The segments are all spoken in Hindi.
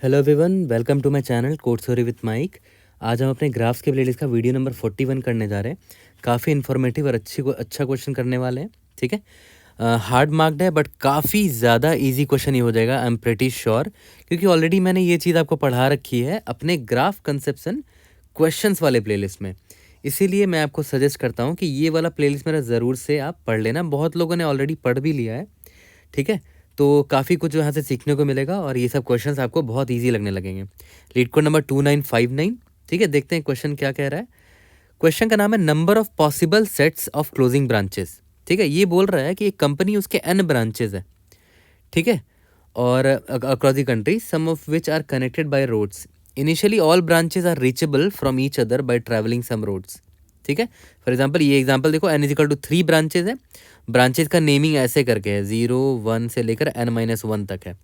Hello everyone, welcome to my channel code story with Mike. आज हम अपने ग्राफ्स के प्लेलिस्ट का वीडियो नंबर 41 करने जा रहे हैं। काफ़ी इन्फॉर्मेटिव और अच्छा क्वेश्चन करने वाले हैं। ठीक है, हार्ड मार्क्ड है बट काफ़ी ज़्यादा इजी क्वेश्चन ये हो जाएगा, आई एम प्रेटी श्योर, क्योंकि ऑलरेडी मैंने ये चीज़ आपको पढ़ा रखी है अपने ग्राफ कंसेप्शन क्वेश्चंस वाले प्लेलिस्ट में। इसीलिए मैं आपको सजेस्ट करता हूँ कि ये वाला प्लेलिस्ट मेरा ज़रूर से आप पढ़ लेना। बहुत लोगों ने ऑलरेडी पढ़ भी लिया है। ठीक है, तो काफ़ी कुछ यहाँ से सीखने को मिलेगा और ये सब क्वेश्चंस आपको बहुत इजी लगने लगेंगे। Leet code number 2959। ठीक है, देखते हैं क्वेश्चन क्या कह रहा है। क्वेश्चन का नाम है number of possible sets of closing branches. ठीक है, ये बोल रहा है कि एक कंपनी उसके n ब्रांचेस है। ठीक है, और across the country some of which are connected by roads. Initially all branches are reachable from each other by travelling some roads. ठीक है, फॉर एग्जाम्पल ये एग्जाम्पल देखो, n इजिकल टू 3 ब्रांचेज है। ब्रांचेज का नेमिंग ऐसे करके है, 0 1 से लेकर n-1 तक है।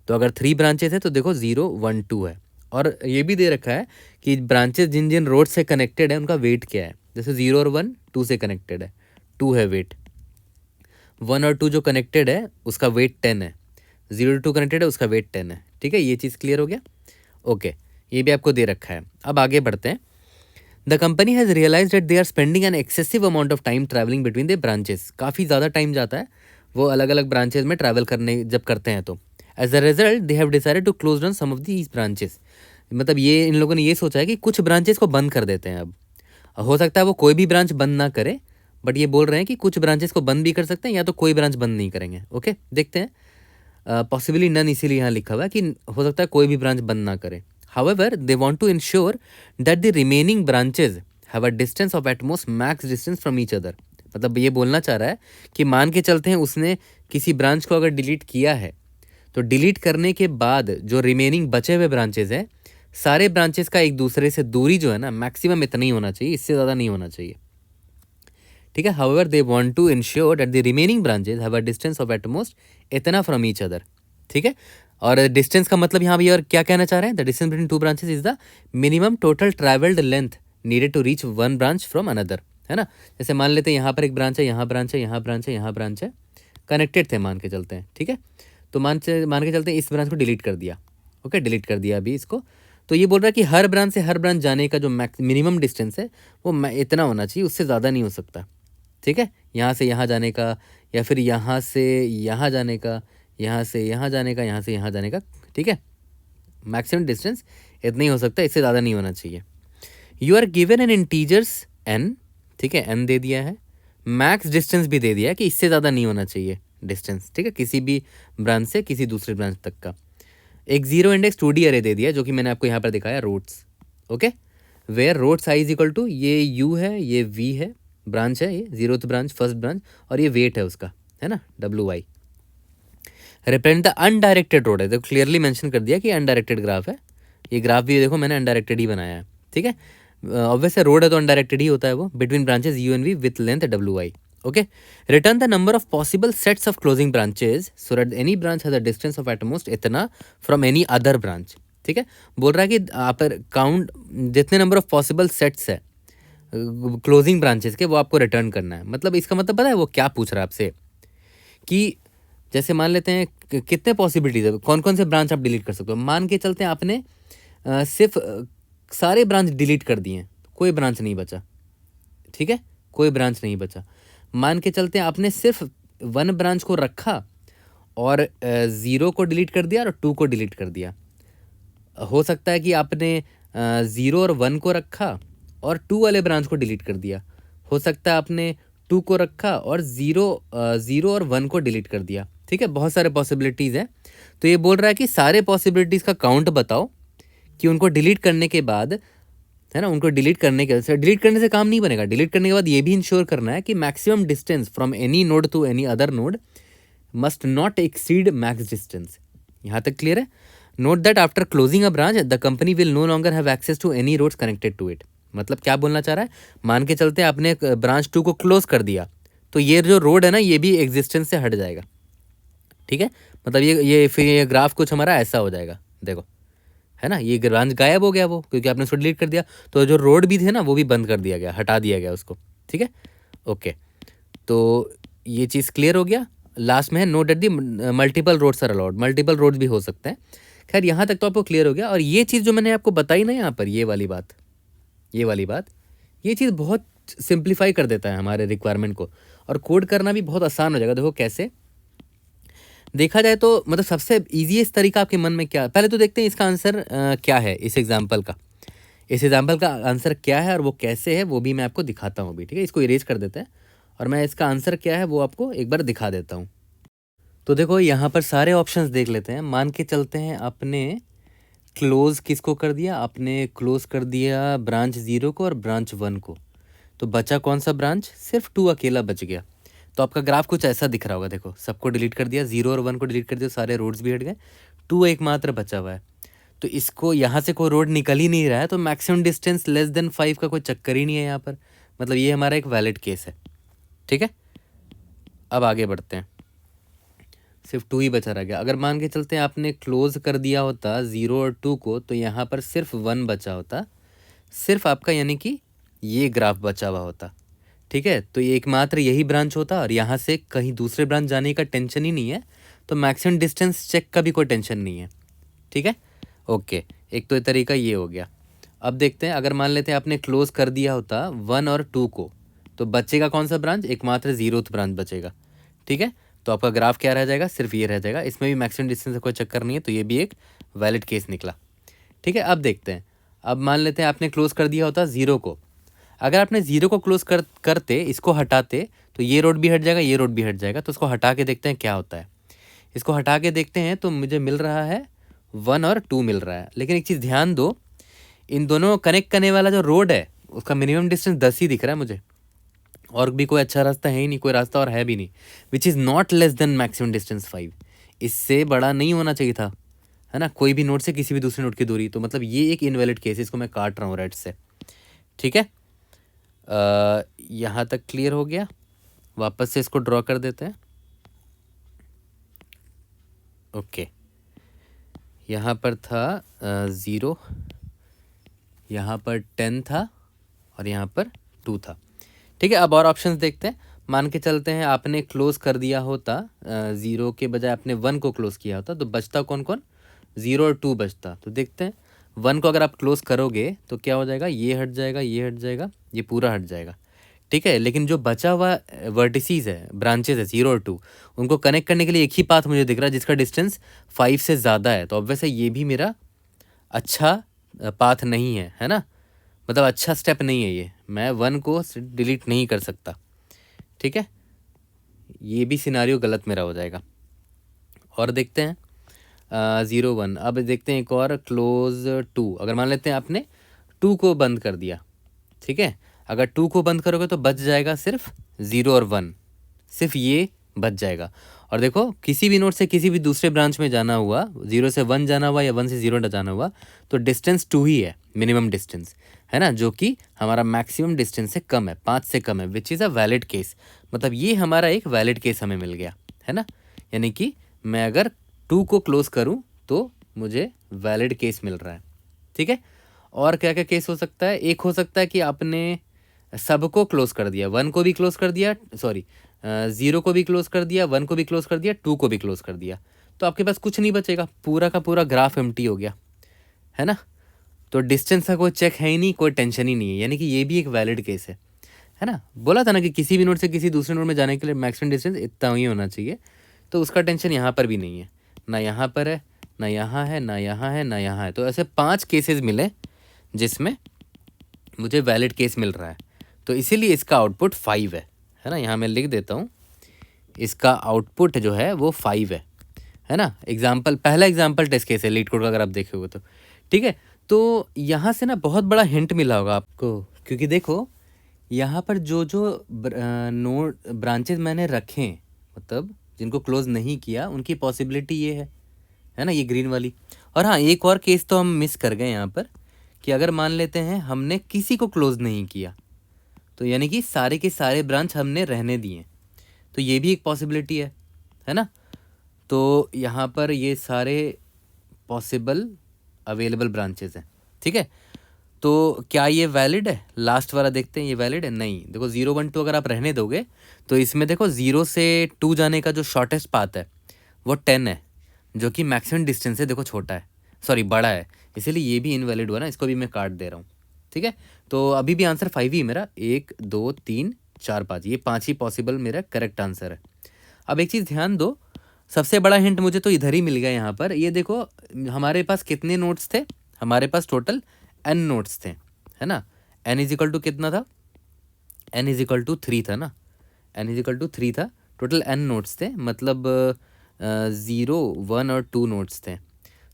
तो अगर 3 ब्रांचेज है तो देखो 0 1 2 है। और ये भी दे रखा है कि ब्रांचेज जिन जिन रोड से कनेक्टेड है उनका वेट क्या है। जैसे 0 और 1 2 से कनेक्टेड है, 2 है वेट। 1 और 2 जो कनेक्टेड है उसका वेट 10 है। 0 to 2 कनेक्टेड है उसका वेट 10 है। ठीक है, ये चीज़ क्लियर हो गया। ओके, ये भी आपको दे रखा है। अब आगे बढ़ते हैं। The company has realise that they are spending an excessive amount of time travelling between the branches. काफ़ी ज़्यादा टाइम जाता है वो अलग अलग ब्रांचेज में ट्रैवल करने जब करते हैं तो। As a result they have decided to close down some of these branches. मतलब ये इन लोगों ने ये सोचा है कि कुछ ब्रांचेस को बंद कर देते हैं। अब हो सकता है वो कोई भी ब्रांच बंद ना करे, बट ये बोल रहे हैं कि कुछ ब्रांचेस को बंद भी कर सकते हैं या तो कोई ब्रांच बंद नहीं करेंगे। ओके, देखते हैं। पॉसिबली नन इसीलिए यहाँ लिखा हुआ है कि हो सकता है कोई भी ब्रांच बंद ना करे। However, they want to ensure that the remaining branches have a distance of at most max distance from each other. मतलब ये बोलना चाह रहा है कि मान के चलते हैं उसने किसी ब्रांच को अगर डिलीट किया है तो डिलीट करने के बाद जो रिमेनिंग बचे हुए ब्रांचेज हैं, सारे ब्रांचेस का एक दूसरे से दूरी जो है ना मैक्सिमम इतना ही होना चाहिए, इससे ज़्यादा नहीं होना चाहिए। ठीक है, however they want to ensure that the remaining branches have a distance of at most इतना फ्रॉम ईच अदर। ठीक है, और डिस्टेंस का मतलब यहाँ भी और क्या कहना चाह रहे हैं, the distance between two branches is the minimum total travelled length needed to reach one branch from another. है ना, जैसे मान लेते हैं यहाँ पर एक ब्रांच है, यहाँ ब्रांच है, यहाँ ब्रांच है, यहाँ ब्रांच है, कनेक्टेड थे मान के चलते हैं। ठीक है, तो मान के चलते हैं इस ब्रांच को डिलीट कर दिया। ओके, डिलीट कर दिया अभी इसको। तो ये बोल रहा है कि हर ब्रांच से हर ब्रांच जाने का जो मिनिमम डिस्टेंस है वो इतना होना चाहिए, उससे ज़्यादा नहीं हो सकता। ठीक है, यहाँ से यहाँ जाने का, या फिर यहाँ से यहाँ जाने का, यहाँ से यहाँ जाने का, यहाँ से यहाँ जाने का। ठीक है, मैक्सिमम डिस्टेंस इतना ही हो सकता है, इससे ज़्यादा नहीं होना चाहिए। You are given an integers n। ठीक है, n दे दिया है, मैक्स डिस्टेंस भी दे दिया है कि इससे ज़्यादा नहीं होना चाहिए डिस्टेंस। ठीक है, किसी भी ब्रांच से किसी दूसरे ब्रांच तक का। एक जीरो इंडेक्स 2D अरे दे दिया जो कि मैंने आपको यहाँ पर दिखाया, roads. Okay, where road size equal to, ये u है, ये v है, ब्रांच है, ये 0th ब्रांच, फर्स्ट ब्रांच, और ये वेट है उसका, है ना, WY। Represent the undirected road है, तो क्लियरली मेंशन कर दिया कि अनडायरेक्टेड ग्राफ है। ये ग्राफ भी देखो मैंने अनडायरेक्टेड ही बनाया है। ठीक है, ऑब्वियस है, रोड है तो अनडायरेक्टेड ही होता है वो। Between branches U and V with length WY। Okay, return the number of possible sets of closing branches so that any branch has a distance of at most इतना फ्रॉम एनी अदर ब्रांच। ठीक है, बोल रहा है कि आप काउंट जितने नंबर ऑफ पॉसिबल सेट्स है क्लोजिंग ब्रांचेस के वो आपको रिटर्न करना है। मतलब इसका मतलब पता है वो क्या पूछ रहा है आपसे, कि जैसे मान लेते हैं कितने पॉसिबिलिटीज है, कौन कौन से ब्रांच आप डिलीट कर सकते हो। मान के चलते हैं आपने सिर्फ सारे ब्रांच डिलीट कर दिए, कोई ब्रांच नहीं बचा। ठीक है, कोई ब्रांच नहीं बचा। मान के चलते हैं आपने सिर्फ 1 ब्रांच को रखा और 0 को डिलीट कर दिया और 2 को डिलीट कर दिया। हो सकता है कि आपने 0 और 1 को रखा और 2 वाले ब्रांच को डिलीट कर दिया। हो सकता है आपने 2 को रखा और 0 और 1 को डिलीट कर दिया। ठीक है, बहुत सारे पॉसिबिलिटीज़ हैं। तो ये बोल रहा है कि सारे पॉसिबिलिटीज़ का काउंट बताओ कि उनको डिलीट करने के बाद, है ना, उनको डिलीट करने से काम नहीं बनेगा। डिलीट करने के बाद ये भी इंश्योर करना है कि maximum distance from any node to any other node must not exceed max distance. यहाँ तक क्लियर है। Note that after closing a branch the company will no longer have access to any roads connected to it. मतलब क्या बोलना चाह रहा है, मान के चलते आपने ब्रांच 2 को क्लोज कर दिया तो ये जो रोड है ना ये भी एग्जिस्टेंस से हट जाएगा। ठीक है, मतलब ये फिर ये ग्राफ कुछ हमारा ऐसा हो जाएगा, देखो, है ना, ये ब्रांच गायब हो गया वो, क्योंकि आपने उसको डिलीट कर दिया। तो जो रोड भी थे ना वो भी बंद कर दिया गया, हटा दिया गया उसको। ठीक है, ओके, तो ये चीज़ क्लियर हो गया। लास्ट में है note that the multiple roads are allowed. Multiple roads भी हो सकते हैं, खैर यहाँ तक तो आपको क्लियर हो गया। और ये चीज़ जो मैंने आपको बताई ना यहाँ पर, ये वाली बात, ये चीज़ बहुत सिंप्लीफाई कर देता है हमारे रिक्वायरमेंट को, और कोड करना भी बहुत आसान हो जाएगा। देखो कैसे देखा जाए तो, मतलब सबसे ईजीएस्ट तरीका आपके मन में क्या, पहले तो देखते हैं इसका आंसर क्या है। इस एग्जाम्पल का आंसर क्या है और वो कैसे है वो भी मैं आपको दिखाता हूँ अभी, ठीक है। इसको इरेज कर देते हैं और मैं इसका आंसर क्या है वो आपको एक बार दिखा देता हूँ। तो देखो यहाँ पर सारे ऑप्शंस देख लेते हैं। मान के चलते हैं आपने क्लोज किसको कर दिया, आपने क्लोज कर दिया ब्रांच 0 को और ब्रांच 1 को, तो बचा कौन सा ब्रांच, सिर्फ 2 अकेला बच गया। तो आपका ग्राफ कुछ ऐसा दिख रहा होगा। देखो सबको डिलीट कर दिया, 0 और 1 को डिलीट कर दिया, सारे रोड्स भी हट गए, 2 एकमात्र बचा हुआ है। तो इसको यहाँ से कोई रोड निकल ही नहीं रहा है, तो मैक्सिमम डिस्टेंस लेस देन 5 का कोई चक्कर ही नहीं है यहाँ पर। मतलब ये हमारा एक वैलिड केस है, ठीक है। अब आगे बढ़ते हैं, सिर्फ 2 ही बचा रह गया। अगर मान के चलते हैं आपने क्लोज कर दिया होता 0 और 2 को, तो यहाँ पर सिर्फ 1 बचा होता, सिर्फ आपका यानी कि ये ग्राफ बचा हुआ होता, ठीक है। तो ये एकमात्र यही ब्रांच होता और यहाँ से कहीं दूसरे ब्रांच जाने का टेंशन ही नहीं है, तो मैक्सिमम डिस्टेंस चेक का भी कोई टेंशन नहीं है, ठीक है। ओके, एक तो ये तरीका ये हो गया। अब देखते हैं, अगर मान लेते हैं आपने क्लोज कर दिया होता 1 और 2 को, तो बचेगा कौन सा ब्रांच, एकमात्र 0th ब्रांच बचेगा, ठीक है। तो आपका ग्राफ क्या रह जाएगा, सिर्फ ये रह जाएगा। इसमें भी मैक्सिमम डिस्टेंस का कोई चक्कर नहीं है, तो ये भी एक वैलिड केस निकला, ठीक है। अब देखते हैं, अब मान लेते हैं आपने क्लोज कर दिया होता 0 को। अगर आपने 0 को क्लोज करते, इसको हटाते, तो ये रोड भी हट जाएगा, ये रोड भी हट जाएगा। तो उसको हटा के देखते हैं क्या होता है। इसको हटा के देखते हैं तो मुझे मिल रहा है 1 और 2 मिल रहा है। लेकिन एक चीज़ ध्यान दो, इन दोनों कनेक्ट करने वाला जो रोड है उसका मिनिमम डिस्टेंस 10 ही दिख रहा है मुझे, और भी कोई अच्छा रास्ता है ही नहीं, कोई रास्ता और है भी नहीं, which is not less than maximum distance 5। इससे बड़ा नहीं होना चाहिए था, है ना, कोई भी नोड से किसी भी दूसरे नोड की दूरी। तो मतलब ये एक इनवैलिड केस है, इसको मैं काट रहा हूँ रेड से, ठीक है। यहाँ तक क्लियर हो गया। वापस से इसको ड्रॉ कर देते हैं। ओके, यहाँ पर था 0, यहाँ पर 10 था और यहाँ पर 2 था, ठीक है। अब और ऑप्शंस देखते हैं। मान के चलते हैं आपने क्लोज कर दिया होता 0 के बजाय आपने 1 को क्लोज किया होता, तो बचता कौन कौन, 0 और 2 बचता। तो देखते हैं 1 को अगर आप क्लोज करोगे तो क्या हो जाएगा, ये हट जाएगा, ये हट जाएगा, ये पूरा हट जाएगा, ठीक है। लेकिन जो बचा हुआ वर्टिसीज है, ब्रांचेस है 0 और 2, उनको कनेक्ट करने के लिए एक ही पाथ मुझे दिख रहा है जिसका डिस्टेंस 5 से ज़्यादा है। तो ऑब्वियस है ये भी मेरा अच्छा पाथ नहीं है ना, मतलब अच्छा स्टेप नहीं है ये, मैं 1 को डिलीट नहीं कर सकता, ठीक है। ये भी सिनारियो गलत मेरा हो जाएगा। और देखते हैं 0 1। अब देखते हैं एक और, क्लोज 2। अगर मान लेते हैं आपने 2 को बंद कर दिया, ठीक है। अगर 2 को बंद करोगे तो बच जाएगा सिर्फ 0 और 1, सिर्फ ये बच जाएगा। और देखो किसी भी नोड से किसी भी दूसरे ब्रांच में जाना हुआ, 0 से 1 जाना हुआ या 1 से 0 जाना हुआ, तो डिस्टेंस 2 ही है, मिनिमम डिस्टेंस, है ना, जो कि हमारा मैक्सिमम डिस्टेंस से कम है, 5 से कम है, which is a valid case. मतलब ये हमारा एक वैलिड केस हमें मिल गया, है ना। यानी कि मैं अगर 2 को क्लोज करूँ तो मुझे वैलिड केस मिल रहा है, ठीक है। और क्या क्या केस हो सकता है, एक हो सकता है कि आपने सबको क्लोज कर दिया, 1 को भी क्लोज कर दिया, सॉरी 0 को भी क्लोज कर दिया, 1 को भी क्लोज कर दिया, 2 को भी क्लोज कर दिया, तो आपके पास कुछ नहीं बचेगा, पूरा का पूरा ग्राफ एम्प्टी हो गया, है ना। तो डिस्टेंस का कोई चेक है ही नहीं, कोई टेंशन ही नहीं है, यानी कि ये भी एक वैलिड केस है ना। बोला था ना कि किसी भी नोड से किसी दूसरे नोड में जाने के लिए मैक्सिमम डिस्टेंस इतना ही होना चाहिए, तो उसका टेंशन यहाँ पर भी नहीं है, ना यहाँ पर है, ना यहाँ है, ना यहाँ है, ना यहाँ है। तो ऐसे 5 केसेस मिले जिसमें मुझे वैलिड केस मिल रहा है, तो इसीलिए इसका आउटपुट 5 है ना। यहाँ मैं लिख देता हूँ, इसका आउटपुट जो है वो 5 है ना। एग्जाम्पल, पहला एग्जाम्पल टेस्ट केस है लीड कोड का, अगर आप देखे तो, ठीक है। तो यहाँ से ना बहुत बड़ा हिंट मिला होगा आपको, क्योंकि देखो यहाँ पर जो नोड ब्रांचेस मैंने रखे, मतलब जिनको क्लोज नहीं किया, उनकी पॉसिबिलिटी ये है ना, ये ग्रीन वाली। और हाँ, एक और केस तो हम मिस कर गए यहाँ पर, कि अगर मान लेते हैं हमने किसी को क्लोज नहीं किया, तो यानी कि सारे के सारे ब्रांच हमने रहने दिए, तो ये भी एक पॉसिबिलिटी है ना। तो यहाँ पर ये सारे पॉसिबल अवेलेबल ब्रांचेस हैं, ठीक है। तो क्या ये वैलिड है, लास्ट वाला देखते हैं, ये वैलिड है नहीं। देखो 0 1 2 अगर आप रहने दोगे तो इसमें देखो 0 से 2 जाने का जो शॉर्टेस्ट पाथ है वो 10 है, जो कि मैक्सिमम डिस्टेंस है, देखो छोटा है, सॉरी बड़ा है, इसीलिए ये भी इनवैलिड हुआ ना, इसको भी मैं काट दे रहा हूँ। ठीक है, तो अभी भी आंसर 5 ही मेरा, 1 2 3 4 5, ये 5 ही पॉसिबल मेरा करेक्ट आंसर है। अब एक चीज़ ध्यान दो, सबसे बड़ा हिंट मुझे तो इधर ही मिल गया यहाँ पर। ये देखो हमारे पास कितने नोट्स थे, हमारे पास टोटल n नोट्स थे, है ना। n इज इक्वल टू कितना था, n इज इक्वल टू 3 था ना, n इज इक्वल टू 3 था। टोटल n नोट्स थे, मतलब 0 1 और 2 नोट्स थे।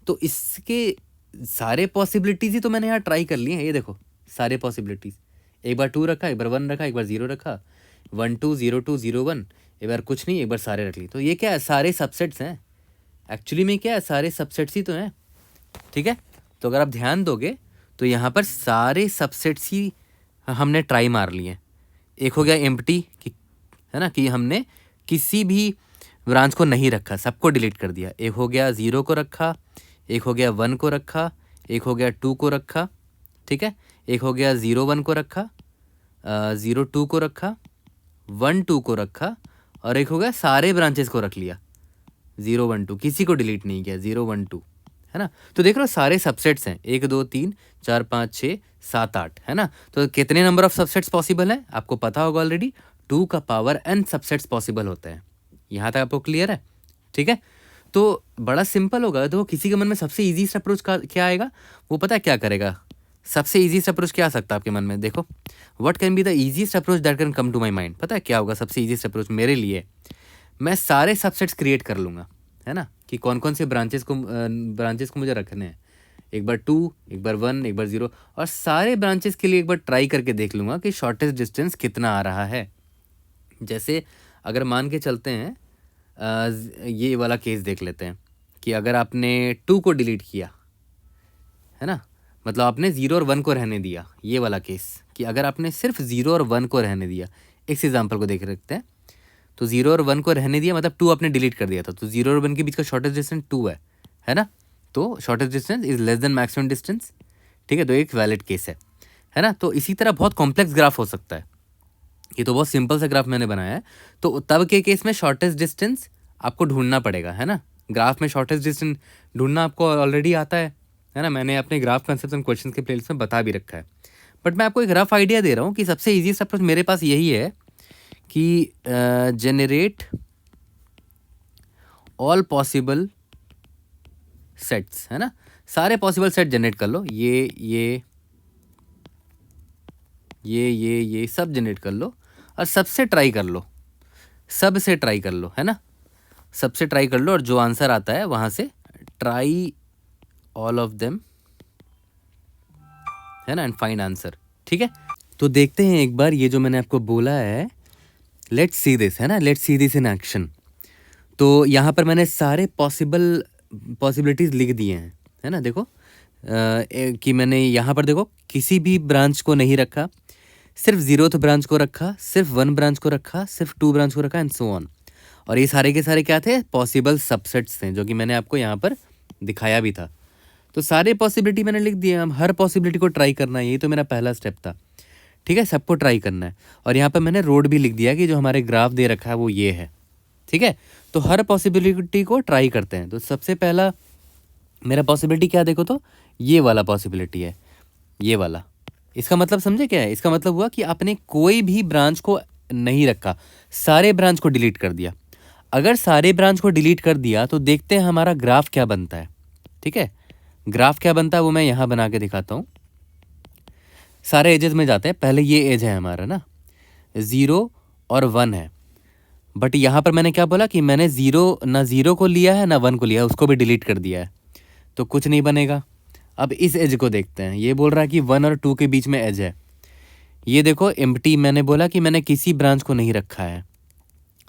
तो इसके सारे पॉसिबिलिटीज़ ही तो मैंने यहाँ ट्राई कर लिए हैं। ये देखो सारे पॉसिबिलिटीज़, एक बार 2 रखा, एक बार 1 रखा, एक बार 0 रखा, 1 2 0 2 0 1, एक बार कुछ नहीं, एक बार सारे रख लिए। तो ये क्या है, सारे सबसेट्स हैं एक्चुअली में, क्या है सारे सबसेट्स ही तो हैं। ठीक है, तो अगर आप ध्यान दोगे तो यहाँ पर सारे सबसेट्स ही हमने ट्राई मार लिए। एक हो गया एम्प्टी, है ना, कि हमने किसी भी ब्रांच को नहीं रखा, सबको डिलीट कर दिया। एक हो गया 0 को रखा, एक हो गया 1 को रखा, एक हो गया 2 को रखा, ठीक है, एक हो गया 0 1 को रखा, 0 2 को रखा, 1 2 को रखा, और एक हो गया सारे ब्रांचेस को रख लिया, 0 1 2, किसी को डिलीट नहीं किया, 0 1 2, है ना। तो देख लो सारे सबसेट्स हैं, 1 2 3 4 5 6 7 8, है ना। तो कितने नंबर ऑफ सबसेट्स पॉसिबल हैं आपको पता होगा ऑलरेडी, 2 का पावर n सबसेट्स पॉसिबल होते हैं। यहाँ तक आपको क्लियर है? ठीक है, तो बड़ा सिंपल होगा। तो किसी के मन में सबसे ईजीस्ट अप्रोच क्या आएगा, वो पता है क्या करेगा, सबसे ईजीस्ट अप्रोच क्या आ सकता है आपके मन में, देखो what can be the easiest approach that can come to my mind. पता है क्या होगा सबसे ईजीस्ट अप्रोच मेरे लिए, मैं सारे सबसेट्स क्रिएट कर लूँगा, है ना, कि कौन कौन से ब्रांचेस को मुझे रखने हैं। एक बार 2, एक बार 1, एक बार 0, और सारे ब्रांचेस के लिए एक बार ट्राई करके देख लूँगा कि शॉर्टेस्ट डिस्टेंस कितना आ रहा है। जैसे अगर मान के चलते हैं, ये वाला केस देख लेते हैं कि अगर आपने 2 को डिलीट किया, है ना, मतलब आपने 0 और 1 को रहने दिया, ये वाला केस कि अगर आपने सिर्फ 0 और 1 को रहने दिया, इस एग्जांपल को देख रखते हैं। तो 0 और 1 को रहने दिया, मतलब 2 आपने डिलीट कर दिया था, तो 0 और 1 के बीच का शॉर्टेस्ट डिस्टेंस 2 है ना। तो shortest distance is less then maximum distance, ठीक है, तो एक वैलिड केस है ना। तो इसी तरह बहुत कॉम्प्लेक्स ग्राफ हो सकता है, ये तो बहुत सिंपल सा ग्राफ मैंने बनाया है। तो तब के केस में शॉर्टेस्ट डिस्टेंस आपको ढूंढना पड़ेगा, है ना। ग्राफ में शॉर्टेस्ट डिस्टेंस ढूंढना आपको ऑलरेडी आता है ना, मैंने अपने ग्राफ कंसेप्ट एंड क्वेश्चंस के प्लेलिस्ट में बता भी रखा है। बट मैं आपको एक रफ आइडिया दे रहा हूँ कि सबसे ईजीएस्ट अप्रोच मेरे पास यही है कि जनरेट ऑल पॉसिबल सेट्स, है ना, सारे पॉसिबल सेट जनरेट कर लो, ये सब जनरेट कर लो, और सबसे ट्राई कर लो, सबसे ट्राई कर लो, है ना, सबसे ट्राई कर लो, और जो आंसर आता है वहाँ से ट्राई ऑल ऑफ देम, है ना, एंड फाइंड आंसर। ठीक है, तो देखते हैं एक बार ये जो मैंने आपको बोला है, लेट्स सी दिस, है ना, let's see this in action. तो यहाँ पर मैंने सारे पॉसिबिलिटीज़ लिख दिए हैं, है ना। देखो कि मैंने यहाँ पर देखो किसी भी ब्रांच को नहीं रखा, सिर्फ 0th ब्रांच को रखा, सिर्फ 1 ब्रांच को रखा, सिर्फ 2 ब्रांच को रखा, एंड सो ऑन। और ये सारे के सारे क्या थे, पॉसिबल सबसेट्स थे, जो कि मैंने आपको यहाँ पर दिखाया भी था। तो सारे पॉसिबिलिटी मैंने लिख दिए, हम हर पॉसिबिलिटी को ट्राई करना है, यही तो मेरा पहला स्टेप था। ठीक है, सबको ट्राई करना है, और यहाँ पर मैंने रोड भी लिख दिया कि जो हमारे ग्राफ दे रखा है वो ये है। ठीक है, तो हर पॉसिबिलिटी को ट्राई करते हैं। तो सबसे पहला मेरा पॉसिबिलिटी क्या, देखो तो ये वाला पॉसिबिलिटी है, ये वाला। इसका मतलब समझे क्या है, इसका मतलब हुआ कि आपने कोई भी ब्रांच को नहीं रखा, सारे ब्रांच को डिलीट कर दिया। अगर सारे ब्रांच को डिलीट कर दिया तो देखते हैं हमारा ग्राफ क्या बनता है। ठीक है, ग्राफ क्या बनता है वो मैं यहाँ बना के दिखाता हूँ। सारे एजेस में जाते हैं, पहले ये एज है हमारा ना, 0 और 1 है। बट यहाँ पर मैंने क्या बोला कि मैंने ना 0 को लिया है ना 1 को लिया है, उसको भी डिलीट कर दिया है, तो कुछ नहीं बनेगा। अब इस एज को देखते हैं, ये बोल रहा है कि 1 और 2 के बीच में एज है। ये देखो एम्प्टी, मैंने बोला कि मैंने किसी ब्रांच को नहीं रखा है,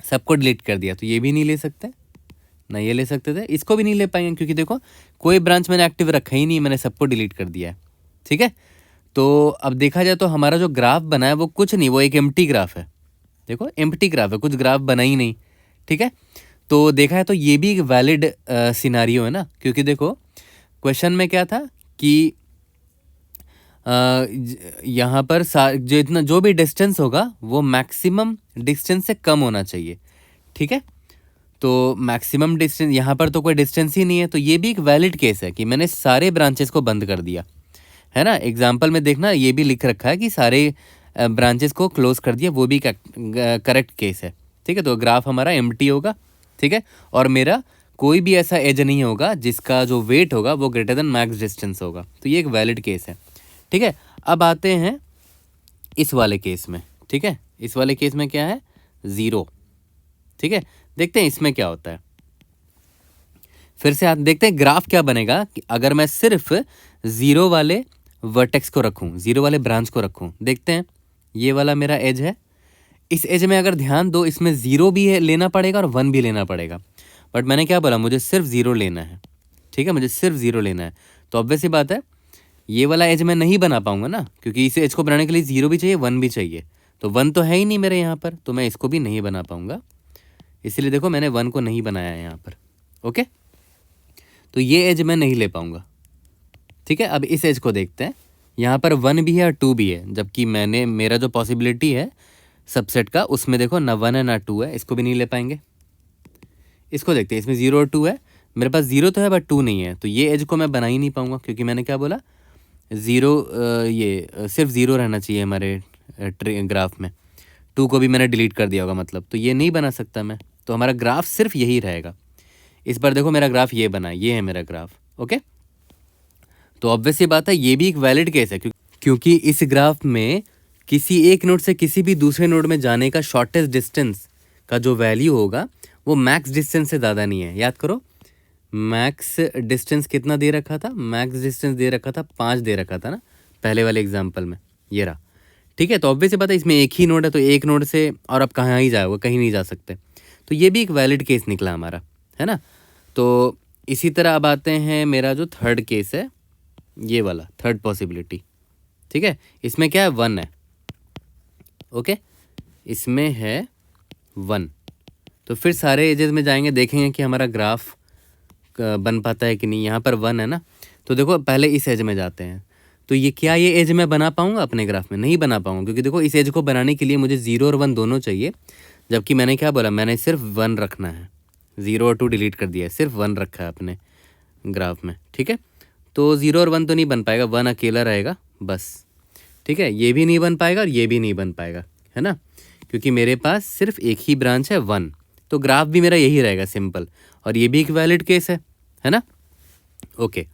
सबको डिलीट कर दिया, तो ये भी नहीं ले सकते ना, ये ले सकते थे, इसको भी नहीं ले पाएंगे क्योंकि देखो कोई ब्रांच मैंने एक्टिव रखा ही नहीं, मैंने सबको डिलीट कर दिया है। ठीक है, तो अब देखा जाए तो हमारा जो ग्राफ बना है वो कुछ नहीं, वो एक एम्प्टी ग्राफ है। देखो एम्प्टी ग्राफ है, कुछ ग्राफ बना ही नहीं। ठीक है, तो देखा है तो ये भी एक वैलिड सिनारियो है ना, क्योंकि देखो क्वेश्चन में क्या था कि यहाँ पर जो भी डिस्टेंस होगा वो मैक्सिमम डिस्टेंस से कम होना चाहिए। ठीक है, तो मैक्सिमम डिस्टेंस यहाँ पर तो कोई डिस्टेंस ही नहीं है, तो ये भी एक वैलिड केस है कि मैंने सारे ब्रांचेस को बंद कर दिया, है ना। एग्जाम्पल में देखना ये भी लिख रखा है कि सारे ब्रांचेस को क्लोज कर दिया, वो भी करेक्ट केस है, ठीक है। तो ग्राफ हमारा एम्प्टी होगा, ठीक है, और मेरा कोई भी ऐसा एज नहीं होगा जिसका जो वेट होगा वो ग्रेटर देन मैक्स डिस्टेंस होगा, तो ये एक वैलिड केस है, ठीक है। अब आते हैं इस वाले केस में, ठीक है। इस वाले केस में क्या है, 0, ठीक है। देखते हैं इसमें क्या होता है। फिर से आप देखते हैं ग्राफ क्या बनेगा कि अगर मैं सिर्फ 0 वाले वर्टेक्स को रखूं, 0 वाले ब्रांच को रखूं। देखते हैं, ये वाला मेरा एज है, इस एज में अगर ध्यान दो इसमें 0 भी है लेना पड़ेगा और 1 भी लेना पड़ेगा, बट मैंने क्या बोला, मुझे सिर्फ 0 लेना है, ठीक है, मुझे सिर्फ 0 लेना है। तो ऑब्वियस सी बात है ये वाला एज मैं नहीं बना पाऊंगा ना, क्योंकि इस एज को बनाने के लिए 0 भी चाहिए, 1 भी चाहिए, तो 1 तो है ही नहीं मेरे यहाँ पर, तो मैं इसको भी नहीं बना पाऊंगा। इसलिए देखो मैंने 1 को नहीं बनाया है यहाँ पर, ओके। तो ये एज मैं नहीं ले पाऊंगा, ठीक है। अब इस एज को देखते हैं, यहाँ पर 1 भी है और 2 भी है, जबकि मेरा जो पॉसिबिलिटी है सबसेट का उसमें देखो ना 1 है ना 2 है, इसको भी नहीं ले पाएंगे। इसको देखते हैं, इसमें 0 और 2 है, मेरे पास 0 तो है बट 2 नहीं है, तो ये एज को मैं बना ही नहीं पाऊंगा, क्योंकि मैंने क्या बोला, 0 ये सिर्फ 0 रहना चाहिए हमारे ग्राफ में, 2 को भी मैंने डिलीट कर दिया होगा मतलब, तो ये नहीं बना सकता मैं, तो हमारा ग्राफ सिर्फ यही रहेगा। इस बार देखो मेरा ग्राफ ये बना, ये है मेरा ग्राफ, ओके। तो ऑब्वियस सी बात है ये भी एक वैलिड केस है, क्योंकि इस ग्राफ में किसी एक नोड से किसी भी दूसरे नोड में जाने का शॉर्टेस्ट डिस्टेंस का जो वैल्यू होगा वो मैक्स डिस्टेंस से ज़्यादा नहीं है। याद करो मैक्स डिस्टेंस कितना दे रखा था, मैक्स डिस्टेंस दे रखा था 5 दे रखा था ना पहले वाले एग्जाम्पल में, ये रहा, ठीक है। तो ऑब्वियस सी बात है इसमें एक ही नोड है, तो एक नोड से और अब कहाँ ही जाओगे, कहीं नहीं जा सकते, तो ये भी एक वैलिड केस निकला हमारा, है ना। तो इसी तरह अब आते हैं मेरा जो थर्ड केस है, ये वाला थर्ड पॉसिबिलिटी, ठीक है। इसमें क्या है, 1 है, ओके, इसमें है 1। तो फिर सारे एजेस में जाएंगे, देखेंगे कि हमारा ग्राफ बन पाता है कि नहीं। यहाँ पर 1 है ना, तो देखो पहले इस एज में जाते हैं, तो ये क्या ये एज मैं बना पाऊंगा अपने ग्राफ में, नहीं बना पाऊंगा, क्योंकि देखो इस एज को बनाने के लिए मुझे 0 और 1 दोनों चाहिए, जबकि मैंने क्या बोला, मैंने सिर्फ 1 रखना है, 0 और 2 डिलीट कर दिया है, सिर्फ 1 रखा है अपने ग्राफ में, ठीक है। तो 0 और 1 तो नहीं बन पाएगा, 1 अकेला रहेगा बस, ठीक है। ये भी नहीं बन पाएगा और ये भी नहीं बन पाएगा, है ना, क्योंकि मेरे पास सिर्फ एक ही ब्रांच है 1, तो ग्राफ भी मेरा यही रहेगा सिंपल, और ये भी एक वैलिड केस है ना, ओके।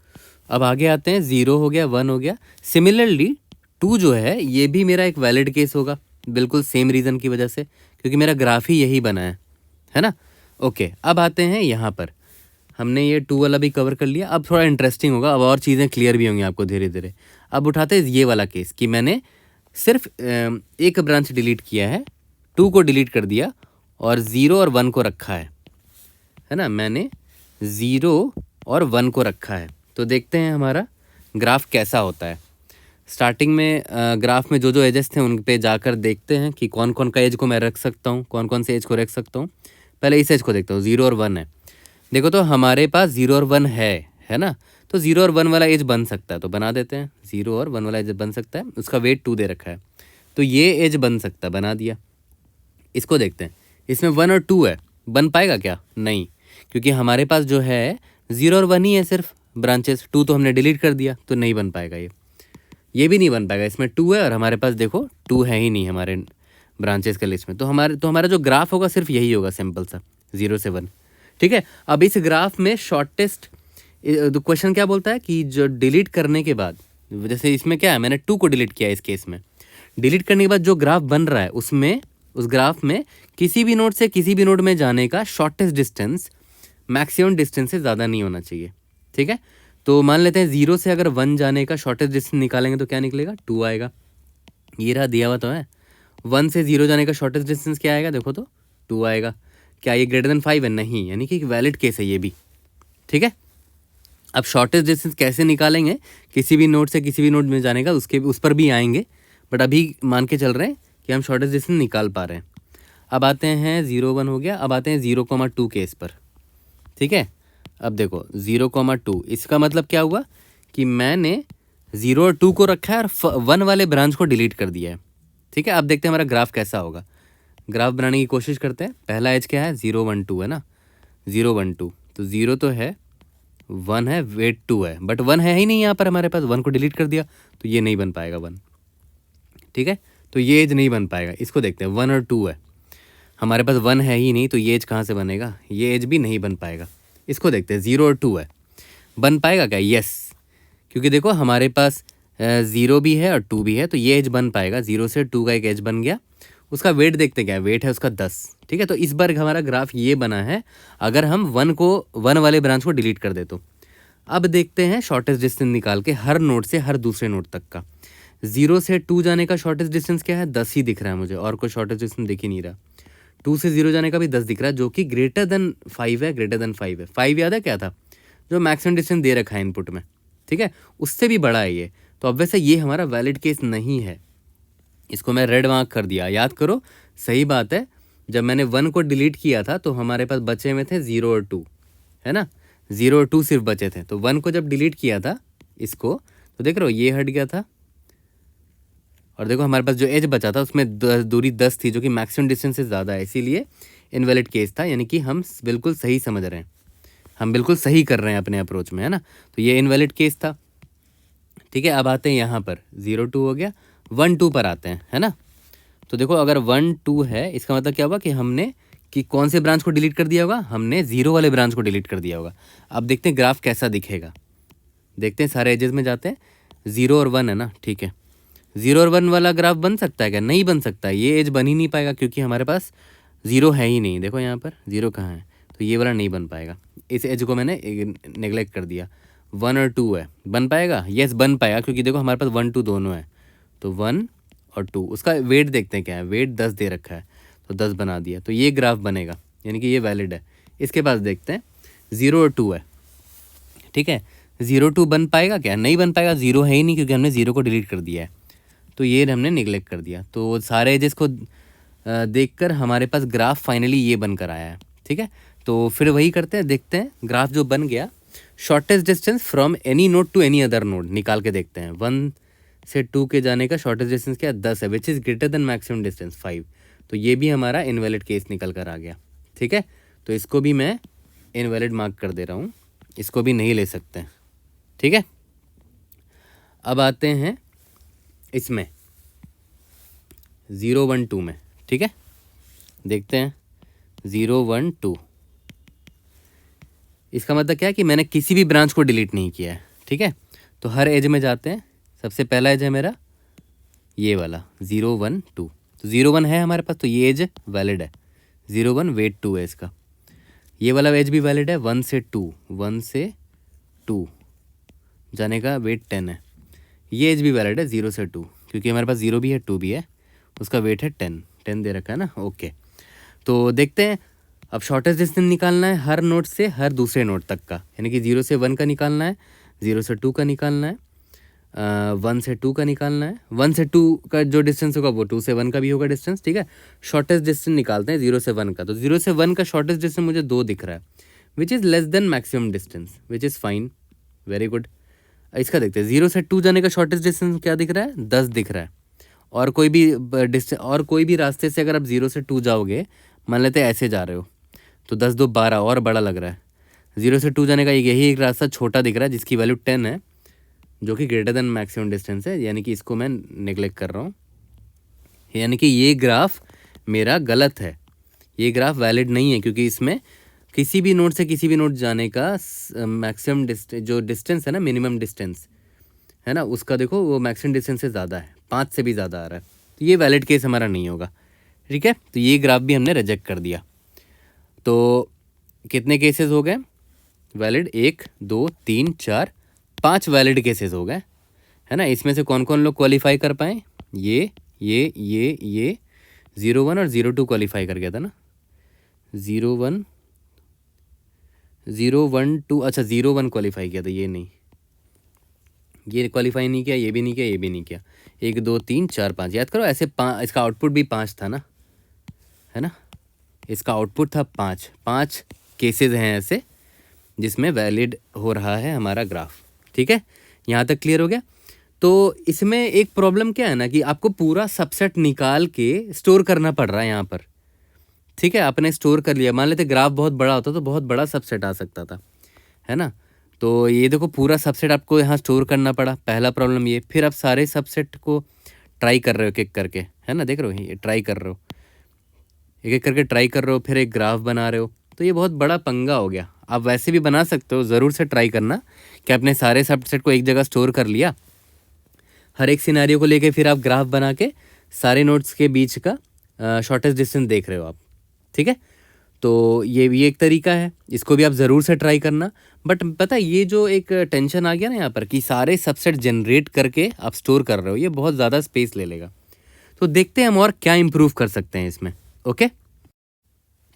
अब आगे आते हैं, 0 हो गया, 1 हो गया, सिमिलरली 2 जो है ये भी मेरा एक वैलिड केस होगा, बिल्कुल सेम रीज़न की वजह से, क्योंकि मेरा ग्राफ ही यही बना है ना, ओके। अब आते हैं यहाँ पर, हमने ये 2 वाला भी कवर कर लिया, अब थोड़ा इंटरेस्टिंग होगा, अब और चीज़ें क्लियर भी होंगी आपको धीरे धीरे। अब उठाते हैं ये वाला केस कि मैंने सिर्फ एक ब्रांच डिलीट किया है, 2 को डिलीट कर दिया और 0 और 1 को रखा है ना, मैंने 0 और 1 को रखा है। तो देखते हैं हमारा ग्राफ कैसा होता है। स्टार्टिंग में ग्राफ में जो जो एजेस थे उन पे जाकर देखते हैं कि कौन कौन का एज को मैं रख सकता हूँ, कौन कौन से एज को रख सकता हूँ। पहले इस एज को देखता हूँ, 0 और 1 है, देखो तो हमारे पास 0 और 1 है ना, तो 0 और 1 वाला एज बन सकता है, तो बना देते हैं, 0 और 1 वाला एज बन सकता है, उसका वेट 2 दे रखा है, तो ये एज बन सकता है, बना दिया। इसको देखते हैं, इसमें 1 और 2 है, बन पाएगा क्या, नहीं, क्योंकि हमारे पास जो है 0 और 1 ही है सिर्फ ब्रांचेस, 2 तो हमने डिलीट कर दिया, तो नहीं बन पाएगा ये भी नहीं बन पाएगा। इसमें 2 है और हमारे पास देखो 2 है ही नहीं हमारे ब्रांचेस के लिस्ट में, तो हमारा जो ग्राफ होगा सिर्फ यही होगा, सिंपल सा 0 से 1, ठीक है। अब इस ग्राफ में शॉर्टेस्ट क्वेश्चन क्या बोलता है कि जो डिलीट करने के बाद, जैसे इसमें क्या है, मैंने 2 को डिलीट किया इस केस में, डिलीट करने के बाद जो ग्राफ बन रहा है उसमें, उस ग्राफ में किसी भी नोड से किसी भी नोड में जाने का शॉर्टेस्ट डिस्टेंस मैक्सिमम डिस्टेंस से ज़्यादा नहीं होना चाहिए, ठीक है। तो मान लेते हैं 0 से अगर 1 जाने का शॉर्टेस्ट डिस्टेंस निकालेंगे तो क्या निकलेगा, 2 आएगा, ये रहा दिया हुआ तो है। 1 से 0 जाने का शॉर्टेस्ट डिस्टेंस क्या आएगा, देखो तो 2 आएगा। क्या ये ग्रेटर देन 5 है, नहीं, यानी कि एक वैलिड केस है ये भी, ठीक है। अब शॉर्टेस्ट डिस्टेंस कैसे निकालेंगे, किसी भी नोड से किसी भी नोड में जाने का, उस पर भी आएंगे, बट अभी मान के चल रहे हैं कि हम शॉर्टेस्ट डिस्टेंस निकाल पा रहे हैं। अब आते हैं 0, 1 हो गया, अब आते हैं 0,2 केस पर, ठीक है। अब देखो 0,2, इसका मतलब क्या हुआ कि मैंने 0 और 2 को रखा है और 1 वाले ब्रांच को डिलीट कर दिया है, ठीक है। अब देखते हैं हमारा ग्राफ कैसा होगा, ग्राफ बनाने की कोशिश करते हैं। पहला एज क्या है, 0, 1, 2 है ना, 0 1 2, तो 0 तो है, 1 है, वेट 2 है, बट 1 है ही नहीं यहाँ पर हमारे पास, 1 को डिलीट कर दिया तो ये नहीं बन पाएगा 1, ठीक है। तो ये एज नहीं बन पाएगा। इसको देखते हैं, 1 और 2 है, हमारे पास 1 है ही नहीं, तो ये एज कहाँ से बनेगा, ये एज भी नहीं बन पाएगा। इसको देखते हैं, 0 और 2 है, बन पाएगा क्या, यस, क्योंकि देखो हमारे पास 0 भी है और 2 भी है, तो ये एज बन पाएगा। 0 से 2 का एक एज बन गया। उसका वेट देखते क्या है, वेट है उसका 10, ठीक है। तो इस बार हमारा ग्राफ ये बना है अगर हम 1 वाले ब्रांच को डिलीट कर दे तो। अब देखते हैं शॉर्टेस्ट डिस्टेंस निकाल के हर नोड से हर दूसरे नोड तक का। 0 से 2 जाने का शॉर्टेस्ट डिस्टेंस क्या है, 10 ही दिख रहा है मुझे, और कोई शॉर्टेस्ट डिस्टेंस दिख ही नहीं रहा। 2 से 0 जाने का भी 10 दिख रहा है, जो कि ग्रेटर देन 5 है, ग्रेटर देन 5 है। 5 याद है क्या था, जो मैक्सिमम डिस्टेंस दे रखा है इनपुट में, ठीक है, उससे भी बड़ा है ये, तो ऑब्वियस है ये हमारा वैलिड केस नहीं है। इसको मैं रेड मार्क कर दिया। याद करो, सही बात है, जब मैंने 1 को डिलीट किया था तो हमारे पास बचे हुए थे 0 और 2, है ना, 0 और 2 सिर्फ बचे थे। तो 1 को जब डिलीट किया था इसको, तो देख रहे हो ये हट गया था, और देखो हमारे पास जो एज बचा था उसमें दूरी 10 थी, जो कि मैक्सिमम डिस्टेंस से ज़्यादा है, इसीलिए इनवैलिड केस था। यानी कि हम बिल्कुल सही समझ रहे हैं, हम बिल्कुल सही कर रहे हैं अपने अप्रोच में, है ना। तो ये इनवैलिड केस था, ठीक है। अब आते हैं यहाँ पर, 0 2 हो गया, 1 2 पर आते हैं, है ना। तो देखो अगर 1 2 है, इसका मतलब क्या हुआ कि हमने कि कौन से ब्रांच को डिलीट कर दिया होगा, हमने 0 वाले ब्रांच को डिलीट कर दिया होगा। अब देखते हैं ग्राफ कैसा दिखेगा, देखते हैं, सारे एजेस में जाते हैं। 0 और 1 है ना, ठीक है। 0 और 1 वाला ग्राफ बन सकता है क्या, नहीं बन सकता, ये एज बन ही नहीं पाएगा क्योंकि हमारे पास 0 है ही नहीं। देखो यहाँ पर 0 कहाँ है, तो ये वाला नहीं बन पाएगा, इस एज को मैंने नेगलेक्ट कर दिया। 1 और 2 है, बन पाएगा, यस बन पाएगा, क्योंकि देखो हमारे पास 1 2 दोनों है, तो 1 और 2। उसका वेट देखते हैं क्या है, वेट 10 दे रखा है, तो 10 बना दिया, तो ये ग्राफ बनेगा, यानी कि ये वैलिड है। इसके पास देखते हैं, 0 और 2 है, ठीक है। 0 2 बन पाएगा क्या, नहीं बन पाएगा, 0 है ही नहीं क्योंकि हमने 0 को डिलीट कर दिया है, तो ये हमने निगलेक्ट कर दिया। तो सारे एजेस को देखकर हमारे पास ग्राफ फाइनली ये बनकर आया है, ठीक है। तो फिर वही करते हैं, देखते हैं ग्राफ जो बन गया, shortest distance from any node to any other node निकाल के देखते हैं। 1 से 2 के जाने का शॉर्टेस्ट डिस्टेंस क्या है, 10 है, which is greater than maximum distance 5। तो ये भी हमारा इनवैलिड केस निकल कर आ गया, ठीक है। तो इसको भी मैं इनवैलिड मार्क कर दे रहा हूँ, इसको भी नहीं ले सकते, ठीक है। अब आते हैं इसमें 0 1 2 में, ठीक है, देखते हैं 0 1 2। इसका मतलब क्या है कि मैंने किसी भी ब्रांच को डिलीट नहीं किया है, ठीक है। तो हर एज में जाते हैं, सबसे पहला एज है मेरा ये वाला 0 1 2, तो 0 1 है हमारे पास, तो ये एज वैलिड है। 0 1 वेट 2 है इसका, ये वाला एज भी वैलिड है। 1 से 2 जाने का वेट 10 है, ये एज भी वैलिड है 0 से 2, क्योंकि हमारे पास 0 भी है 2 भी है, उसका वेट है 10 दे रखा है ना, ओके। तो देखते हैं, अब शॉर्टेस्ट डिस्टेंस निकालना है हर नोड से हर दूसरे नोड तक का, यानी कि 0 से 1 का निकालना है, 0 से 2 का निकालना है, 1 से 2 का निकालना है। 1 से 2 का जो डिस्टेंस होगा वो 2 से 1 का भी होगा डिस्टेंस, ठीक है। शॉर्टेस्ट डिस्टेंस निकालते हैं 0 से 1 का, तो 0 से 1 का शॉर्टेस्ट डिस्टेंस मुझे 2 दिख रहा है, which is less than maximum distance, which is fine, very good. इसका देखते हैं, 0 से 2 जाने का शॉर्टेस्ट डिस्टेंस क्या दिख रहा है, 10 दिख रहा है। और कोई भी रास्ते से अगर आप 0 से 2 जाओगे, मान लेते हैं ऐसे जा रहे हो, तो 10 2 12 और बड़ा लग रहा है। 0 से 2 जाने का यही एक रास्ता छोटा दिख रहा है जिसकी वैल्यू 10 है, जो कि ग्रेटर देन मैक्सिमम डिस्टेंस है, यानी कि इसको मैं नेगलेक्ट कर रहा हूँ, यानी कि ये ग्राफ मेरा गलत है, ये ग्राफ वैलिड नहीं है, क्योंकि इसमें किसी भी नोड से किसी भी नोड जाने का मैक्सिमम जो डिस्टेंस है ना, मिनिमम डिस्टेंस है ना, उसका देखो वो मैक्सिमम डिस्टेंस से ज़्यादा है, 5 से भी ज़्यादा आ रहा है, तो ये वैलिड केस हमारा नहीं होगा, ठीक है। तो ये ग्राफ भी हमने रिजेक्ट कर दिया। तो कितने केसेस हो गए वैलिड, 1 2 3 4 5 वैलिड केसेस हो गए, है ना। इसमें से कौन कौन लोग क्वालिफाई कर पाए, ये 0 1 और 0 2 क्वालिफाई कर गया था ना, 0 1 2, अच्छा 0 1 क्वालिफाई किया था, ये नहीं, ये क्वालिफाई नहीं किया, ये भी नहीं किया, ये भी नहीं किया। 1 2 3 4 5, याद करो ऐसे, इसका आउटपुट भी 5 था ना, है ना, इसका आउटपुट था 5 केसेस हैं ऐसे जिसमें वैलिड हो रहा है हमारा ग्राफ, ठीक है। यहाँ तक क्लियर हो गया। तो इसमें एक प्रॉब्लम क्या है ना, कि आपको पूरा सबसेट निकाल के स्टोर करना पड़ रहा है यहाँ पर, ठीक है, आपने स्टोर कर लिया। मान लेते ग्राफ बहुत बड़ा होता तो बहुत बड़ा सबसेट आ सकता था, है ना। तो ये देखो पूरा सबसेट आपको यहाँ स्टोर करना पड़ा, पहला प्रॉब्लम ये। फिर आप सारे सबसेट को ट्राई कर रहे हो एक एक करके, है ना, देख रहे हो, ये ट्राई कर रहे हो, एक एक करके ट्राई कर रहे हो, फिर एक ग्राफ बना रहे हो। तो ये बहुत बड़ा पंगा हो गया। आप वैसे भी बना सकते हो, ज़रूर से ट्राई करना कि आपने सारे सबसेट को एक जगह स्टोर कर लिया, हर एक सिनारियो को लेके फिर आप ग्राफ बना के सारे नोड्स के बीच का शॉर्टेस्ट डिस्टेंस देख रहे हो आप, ठीक है। तो ये भी एक तरीका है, इसको भी आप ज़रूर से ट्राई करना। बट पता है ये जो एक टेंशन आ गया ना यहाँ पर कि सारे सबसेट जनरेट करके आप स्टोर कर रहे हो, ये बहुत ज़्यादा स्पेस ले लेगा। तो देखते हैं हम और क्या इम्प्रूव कर सकते हैं इसमें। ओके,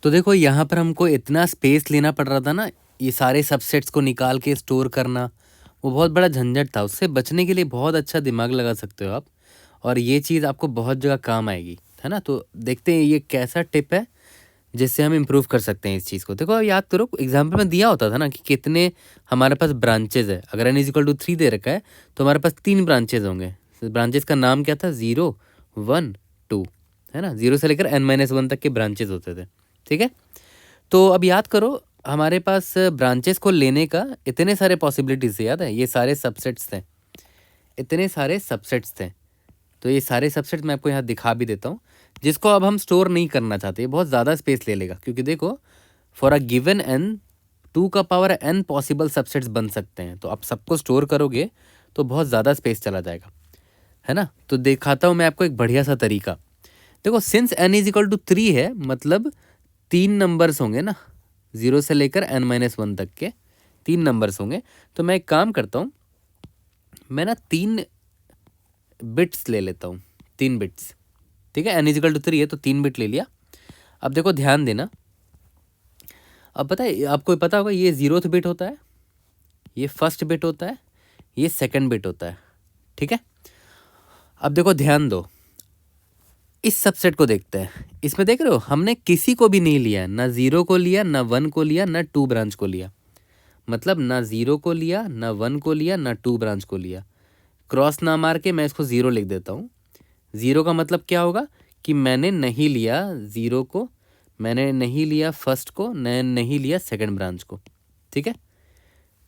तो देखो यहाँ पर हमको इतना स्पेस लेना पड़ रहा था ना, ये सारे सबसेट्स को निकाल के स्टोर करना, वो बहुत बड़ा झंझट था। उससे बचने के लिए बहुत अच्छा दिमाग लगा सकते हो आप, और ये चीज़ आपको बहुत जगह काम आएगी, है ना। तो देखते हैं ये कैसा टिप है जिससे हम इम्प्रूव कर सकते हैं इस चीज़ को। देखो याद करो, एग्जाम्पल में दिया होता था ना कि कितने हमारे पास ब्रांचेज है। अगर n इक्वल टू 3 दे रखा है तो हमारे पास 3 ब्रांचेज होंगे। ब्रांचेज का नाम क्या था, 0 1 2, है ना। 0 से लेकर n-1 तक के ब्रांचेज होते थे, ठीक है। तो अब याद करो, हमारे पास ब्रांचेस को लेने का इतने सारे पॉसिबिलिटीज थे, याद है, ये सारे सबसेट्स थे, इतने सारे सबसेट्स थे। तो ये सारे सबसेट मैं आपको यहाँ दिखा भी देता हूँ, जिसको अब हम स्टोर नहीं करना चाहते, ये बहुत ज़्यादा स्पेस ले लेगा। क्योंकि देखो, फॉर अ गिवन n 2 का पावर n पॉसिबल सबसेट्स बन सकते हैं। तो आप सबको स्टोर करोगे तो बहुत ज़्यादा स्पेस चला जाएगा, है ना। तो दिखाता हूँ मैं आपको एक बढ़िया सा तरीका। देखो, since n is equal to 3 है, मतलब 3 नंबर्स होंगे ना, 0 से लेकर n-1 तक के 3 नंबर्स होंगे। तो मैं एक काम करता हूँ, मैं ना 3 बिट्स ले लेता हूँ, 3 बिट्स, ठीक है। n इज इक्वल टू 3 है तो 3 बिट ले लिया। अब देखो ध्यान देना, अब पता है आपको, पता होगा ये 0th बिट होता है, ये फर्स्ट बिट होता है, ये सेकंड बिट होता है, ठीक है। अब देखो ध्यान दो, इस सबसेट को देखते हैं। इसमें देख रहे हो, हमने किसी को भी नहीं लिया, ना 0 को लिया, ना 1 को लिया, ना 2 ब्रांच को लिया। मतलब ना 0 को लिया, ना 1 को लिया, ना 2 ब्रांच को लिया। क्रॉस ना मार के मैं इसको 0 लिख देता हूँ। 0 का मतलब क्या होगा कि मैंने नहीं लिया 0 को, मैंने नहीं लिया फर्स्ट को, मैंने नहीं लिया सेकंड ब्रांच को, ठीक है।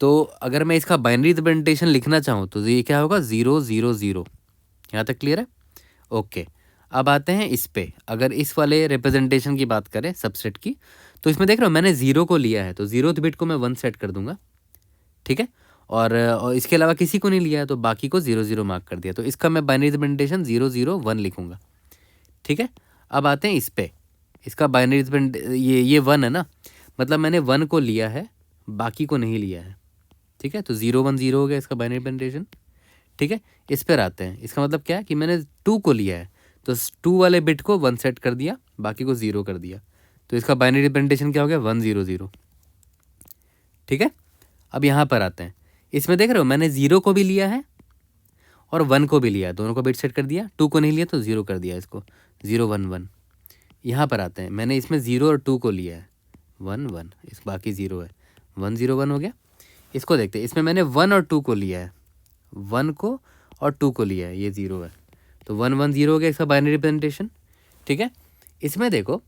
तो अगर मैं इसका बाइनरी रिप्रेजेंटेशन लिखना चाहूँ तो ये क्या होगा, 0 0 0। यहाँ तक क्लियर है? ओके, अब आते हैं इस पे। अगर इस वाले रिप्रेजेंटेशन की बात करें सबसेट की, तो इसमें देख रहे हो मैंने 0 को लिया है तो 0th बिट को मैं 1 सेट कर दूंगा, ठीक है। और इसके अलावा किसी को नहीं लिया है तो बाकी को 0 0 मार्क कर दिया। तो इसका मैं बाइनरी रिप्रेजेंटेशन 0 0 1 लिखूंगा, ठीक है। अब आते हैं इस पे, इसका बाइनरी ये 1 है ना, मतलब मैंने 1 को लिया है, बाकी को नहीं लिया है, ठीक है। तो 0 1 0 हो गया इसका बाइनरी रिप्रेजेंटेशन, ठीक है। इस पर आते हैं, इसका मतलब क्या है कि मैंने 2 को लिया है तो 2 वाले बिट को 1 सेट कर दिया, बाकी को 0 कर दिया। तो इसका बाइनरी रिप्रेजेंटेशन क्या हो गया, 1 0 0, ठीक है। अब यहाँ पर आते हैं, इसमें देख रहे हो मैंने 0 को भी लिया है और 1 को भी लिया है, दोनों को बिट सेट कर दिया। 2 को नहीं लिया तो 0 कर दिया इसको, 0 1 1। यहाँ पर आते हैं, मैंने इसमें 0 और 2 को लिया है, 1 1, इस बाकी 0 है, 1 0 1 हो गया। इसको देखते हैं, इसमें मैंने 1 और 2 को लिया है, 1 को और 2 को लिया है, ये 0 है, तो 1 1 0 हो गया इसका बाइनरी रिप्रेजेंटेशन, ठीक है। इसमें देखो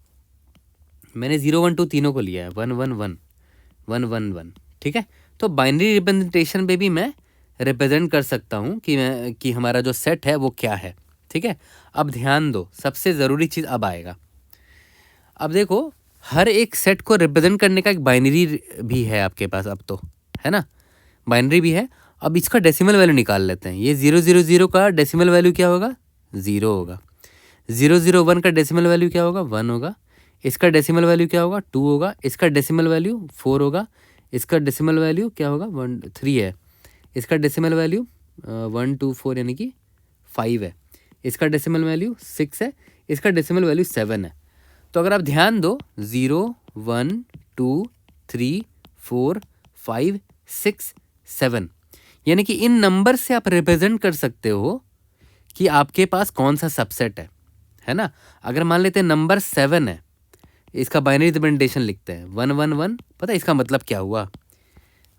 मैंने 0 1 2 तीनों को लिया है, 1 1 1 1 1 1, ठीक है। तो बाइनरी रिप्रेजेंटेशन पे भी मैं रिप्रेजेंट कर सकता हूँ कि हमारा जो सेट है वो क्या है, ठीक है। अब ध्यान दो, सबसे ज़रूरी चीज़ अब आएगा। अब देखो, हर एक सेट को रिप्रेजेंट करने का एक बाइनरी भी है आपके पास अब तो, है ना, बाइनरी भी है। अब इसका डेसिमल वैल्यू निकाल लेते हैं। ये 0 0 0 का डेसिमल वैल्यू क्या होगा, 0 होगा। 0 0 1 का डेसिमल वैल्यू क्या होगा, 1 होगा। इसका डेसिमल वैल्यू क्या होगा, 2 होगा। इसका डेसिमल वैल्यू 4 होगा। इसका डेसिमल वैल्यू क्या होगा, 1 3 है। इसका डेसिमल वैल्यू 1 2 4 यानी कि 5 है। इसका डेसिमल वैल्यू 6 है। इसका डेसिमल वैल्यू 7 है। तो अगर आप ध्यान दो, 0 1 2 3 4 5 6 7, यानी कि इन नंबर से आप रिप्रेजेंट कर सकते हो कि आपके पास कौन सा सबसेट है ना। अगर मान लेते हैं नंबर 7 है, इसका बाइनरी रिप्रेजेंटेशन लिखते हैं 1 1 1। पता है इसका मतलब क्या हुआ,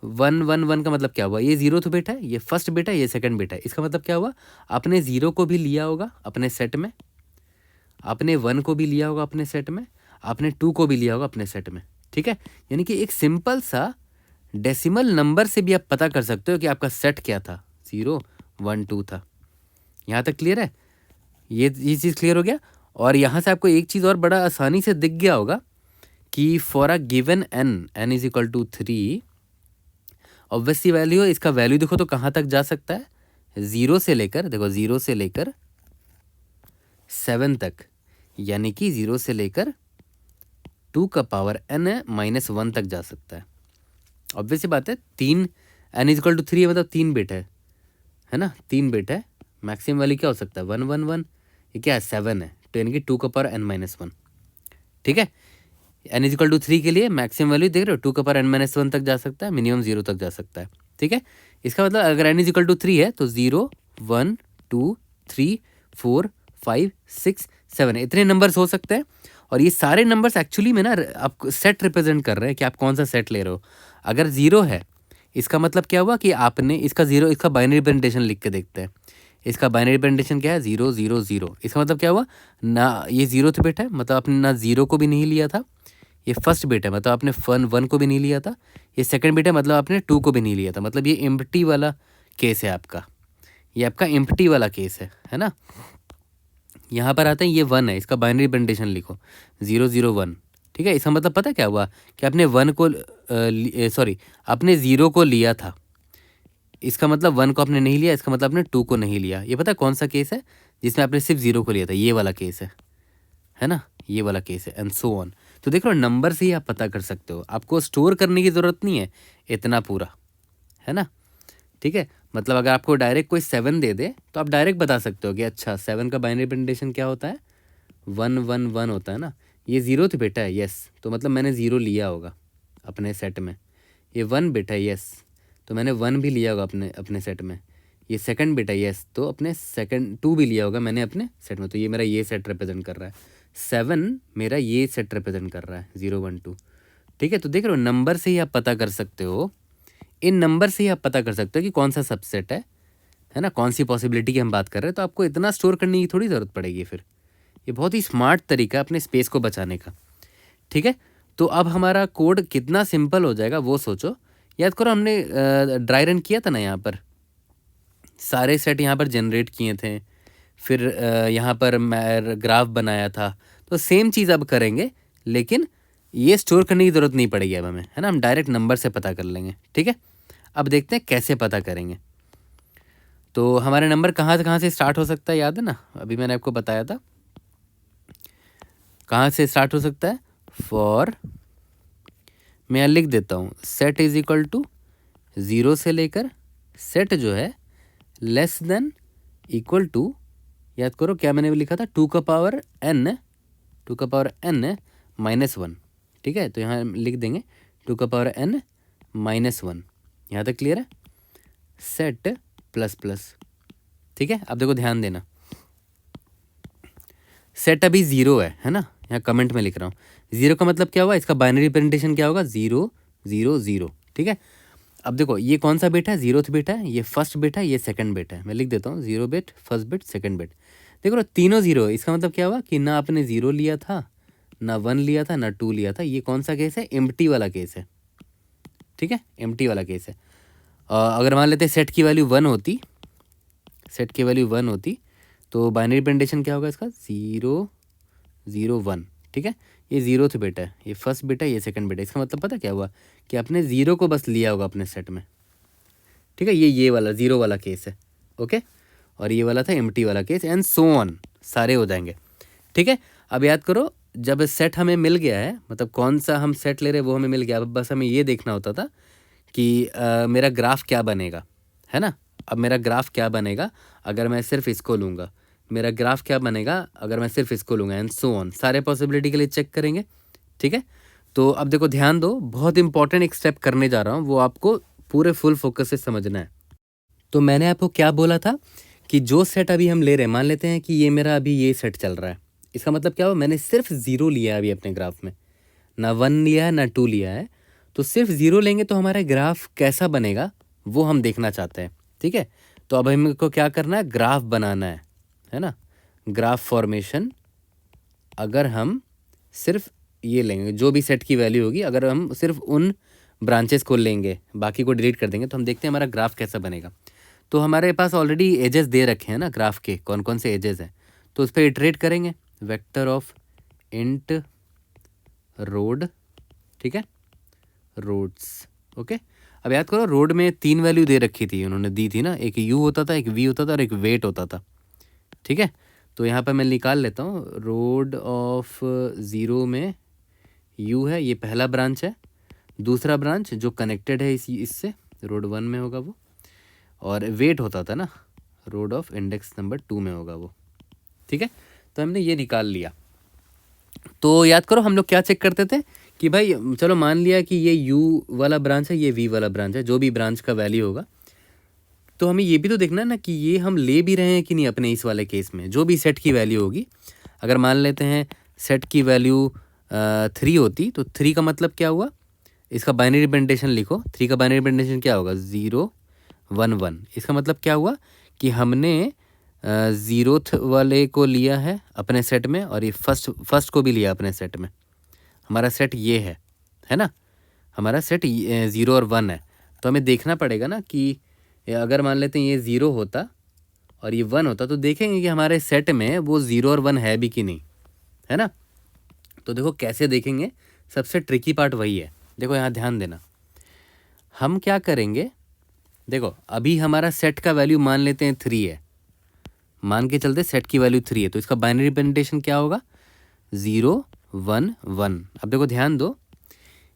1 1 1 का मतलब क्या हुआ, ये 0th बिट है, ये फर्स्ट बिट है, ये सेकंड बिट है। इसका मतलब क्या हुआ, आपने 0 को भी लिया होगा अपने सेट में, आपने 1 को भी लिया होगा अपने सेट में, आपने 2 को भी लिया होगा अपने सेट में, ठीक है। यानी कि एक सिंपल सा डेसिमल नंबर से भी आप पता कर सकते हो कि आपका सेट क्या था, 0 1 2 था। यहाँ तक क्लियर है? ये चीज़ क्लियर हो गया। और यहाँ से आपको एक चीज़ और बड़ा आसानी से दिख गया होगा कि for a given n is equal to 3, obviously value है, इसका वैल्यू देखो तो कहाँ तक जा सकता है, 0 से लेकर, देखो 0 से लेकर 7 तक, यानी कि 0 से लेकर 2 का पावर n है -1 तक जा सकता है। ऑब्वियसली बात है, 3 n इज इक्वल टू 3 मतलब 3 बिट है ना, 3 बिट है। मैक्सिमम वैल्यू क्या हो सकता है, 1 1 1, ये क्या है 7 है, तो यानी कि 2 का पावर n-1, ठीक है। n इज इक्वल टू 3 के लिए मैक्सिमम वैल्यू देख रहे हो, 2 का पावर n-1 तक जा सकता है, मिनिमम 0 तक जा सकता है, ठीक है। इसका मतलब अगर n इज इक्वल टू 3 है तो 0 1 2 3 4 5 6 7 इतने नंबर्स हो सकते हैं। और ये सारे नंबर्स एक्चुअली में ना आप सेट रिप्रेजेंट कर रहे हैं कि आप कौन सा सेट ले रहे हो। अगर 0 है इसका मतलब क्या हुआ कि आपने इसका 0, इसका बाइनरी रिप्रेजेंटेशन लिख के देखते हैं। इसका बाइनरी रिप्रेजेंटेशन क्या है, 0 0 0। इसका मतलब क्या हुआ, ना ये 0th बिट है मतलब आपने ना 0 को भी नहीं लिया था, ये फर्स्ट बिट है मतलब आपने 1 को भी नहीं लिया था, ये सेकंड बिट है मतलब आपने 2 को भी नहीं लिया था, मतलब ये एम्प्टी वाला केस है आपका, ये आपका एम्प्टी वाला केस है ना। यहाँ पर आता है ये 1 है, इसका बाइनरी रिप्रेजेंटेशन लिखो 0 0 1, ठीक है। इसका मतलब पता क्या हुआ कि आपने 1 को सॉरी आपने 0 को लिया था, इसका मतलब 1 को आपने नहीं लिया, इसका मतलब आपने 2 को नहीं लिया। ये पता है कौन सा केस है जिसमें आपने सिर्फ 0 को लिया था, ये वाला केस है ना, ये वाला केस है, एंड सो ऑन। तो देख लो नंबर से ही आप पता कर सकते हो, आपको स्टोर करने की ज़रूरत नहीं है इतना पूरा, है ना, ठीक है। मतलब अगर आपको डायरेक्ट कोई 7 दे दे तो आप डायरेक्ट बता सकते हो कि अच्छा 7 का बाइनरी रिप्रेजेंटेशन क्या होता है, 1 1 1 होता है ना। ये 0th बिट है, यस, तो मतलब मैंने 0 लिया होगा अपने सेट में। ये 1 बिट है, यस, तो मैंने 1 भी लिया होगा अपने सेट में। ये सेकंड बिट है, यस, तो अपने सेकंड 2 भी लिया होगा मैंने अपने सेट में, तो ये मेरा ये सेट रिप्रेजेंट कर रहा है। 7 मेरा ये सेट रिप्रेजेंट कर रहा है, 0 1 2, ठीक है। तो देख रहे हो नंबर से ही आप पता कर सकते हो, इन नंबर से ही आप पता कर सकते हो कि कौन सा सबसेट है ना, कौन सी पॉसिबिलिटी की हम बात कर रहे हैं। तो आपको इतना स्टोर करने की थोड़ी ज़रूरत पड़ेगी फिर, ये बहुत ही स्मार्ट तरीका है अपने स्पेस को बचाने का, ठीक है। तो अब हमारा कोड कितना सिंपल हो जाएगा वो सोचो। याद करो हमने ड्राई रन किया था ना, यहाँ पर सारे सेट यहाँ पर जनरेट किए थे, फिर यहाँ पर मैं ग्राफ बनाया था, तो सेम चीज़ अब करेंगे, लेकिन ये स्टोर करने की ज़रूरत नहीं पड़ेगी अब हमें, है ना, हम डायरेक्ट नंबर से पता कर लेंगे, ठीक है। अब देखते हैं कैसे पता करेंगे। तो हमारे नंबर कहाँ से स्टार्ट हो सकता है, याद है ना, अभी मैंने आपको बताया था कहाँ से स्टार्ट हो सकता है। फॉर, मैं यहाँ लिख देता हूँ, सेट इज इक्वल टू 0 से लेकर सेट जो है लेस देन इक्वल टू, याद करो क्या मैंने लिखा था, 2 का पावर n -1, ठीक है। तो यहाँ लिख देंगे 2 का पावर n -1, यहाँ तक क्लियर है, सेट प्लस प्लस, ठीक है। अब देखो ध्यान देना, सेट अभी 0 है ना, यहाँ कमेंट में लिख रहा हूँ। 0 का मतलब क्या हुआ, इसका बाइनरी रिप्रेजेंटेशन क्या होगा, 0 0 0, ठीक है। अब देखो ये कौन सा बिट है, 0th बिट है, ये फर्स्ट बिट है, ये सेकंड बिट है। मैं लिख देता हूँ 0 bit, first bit, second bit. देखो तीनों 0, इसका मतलब क्या हुआ कि ना आपने 0 लिया था, ना 1 लिया था, ना 2 लिया था। ये कौन सा केस है, एम्प्टी वाला केस है, ठीक है, एम्प्टी वाला केस है। अगर मान लेते सेट की वैल्यू 1 होती, सेट की वैल्यू 1 होती तो बाइनरी रिप्रेजेंटेशन क्या होगा इसका, 0 0 1, ठीक है। ये 0th बिट है, ये फर्स्ट बिट है, ये सेकंड बिट है। इसका मतलब पता क्या हुआ कि आपने 0 को बस लिया होगा अपने सेट में, ठीक है। ये वाला 0 वाला केस है, ओके, और ये वाला था एम्प्टी वाला केस, एंड सो ऑन, सारे हो जाएंगे, ठीक है। अब याद करो जब सेट हमें मिल गया है, मतलब कौन सा हम सेट ले रहे हैं वो हमें मिल गया, अब बस हमें ये देखना होता था कि मेरा ग्राफ क्या बनेगा, है ना। अब मेरा ग्राफ क्या बनेगा अगर मैं सिर्फ इसको लूँगा, मेरा ग्राफ क्या बनेगा अगर मैं सिर्फ इसको लूँगा, एंड सो ऑन, सारे पॉसिबिलिटी के लिए चेक करेंगे, ठीक है। तो अब देखो ध्यान दो, बहुत इंपॉर्टेंट एक स्टेप करने जा रहा हूँ, वो आपको पूरे फुल फोकस से समझना है। तो मैंने आपको क्या बोला था कि जो सेट अभी हम ले रहे हैं, मान लेते हैं कि ये मेरा अभी ये सेट चल रहा है, इसका मतलब क्या हुआ, मैंने सिर्फ 0 लिया है अभी अपने ग्राफ में, ना 1 लिया है ना 2 लिया है, तो सिर्फ 0 लेंगे तो हमारा ग्राफ कैसा बनेगा वो हम देखना चाहते हैं, ठीक है। तो अब हमको क्या करना है, ग्राफ बनाना है ना, ग्राफ फॉर्मेशन। अगर हम सिर्फ ये लेंगे जो भी सेट की वैल्यू होगी। अगर हम सिर्फ उन ब्रांचेस को लेंगे, बाकी को डिलीट कर देंगे, तो हम देखते हैं हमारा ग्राफ कैसा बनेगा। तो हमारे पास ऑलरेडी एजेस दे रखे हैं ना ग्राफ के, कौन कौन से एजेस हैं, तो उस पर इटरेट करेंगे। वेक्टर ऑफ इंट रोड, ठीक है, रोड्स, ओके। अब याद करो रोड में 3 वैल्यू दे रखी थी, उन्होंने दी थी ना, एक यू होता था, एक वी होता था और एक वेट होता था, ठीक है। तो यहाँ पर मैं निकाल लेता हूँ, रोड ऑफ 0 में यू है, ये पहला ब्रांच है। दूसरा ब्रांच जो कनेक्टेड है इससे रोड 1 में होगा वो, और वेट होता था ना रोड ऑफ इंडेक्स नंबर 2 में होगा वो, ठीक है। तो हमने ये निकाल लिया। तो याद करो हम लोग क्या चेक करते थे कि भाई चलो मान लिया कि ये यू वाला ब्रांच है, ये वी वाला ब्रांच है, जो भी ब्रांच का वैल्यू होगा, तो हमें ये भी तो देखना है ना कि ये हम ले भी रहे हैं कि नहीं अपने इस वाले केस में। जो भी सेट की वैल्यू होगी, अगर मान लेते हैं सेट की वैल्यू 3 होती, तो 3 का मतलब क्या हुआ, इसका बाइनरी रिप्रेजेंटेशन लिखो। 3 का बाइनरी रिप्रेजेंटेशन क्या होगा, 0 1 1। इसका मतलब क्या हुआ कि हमने 0th वाले को लिया है अपने सेट में, और ये फर्स्ट को भी लिया अपने सेट में। हमारा सेट ये है ना, हमारा सेट 0 और 1 है। तो हमें देखना पड़ेगा ना कि अगर मान लेते हैं ये 0 होता और ये 1 होता, तो देखेंगे कि हमारे सेट में वो 0 और 1 है भी कि नहीं, है ना। तो देखो कैसे देखेंगे, सबसे ट्रिकी पार्ट वही है। देखो यहाँ ध्यान देना, हम क्या करेंगे, देखो अभी हमारा सेट का वैल्यू मान लेते हैं 3 है, मान के चलते सेट की वैल्यू 3 है, तो इसका बाइनरी रिप्रेजेंटेशन क्या होगा, 0 1 1। अब देखो ध्यान दो,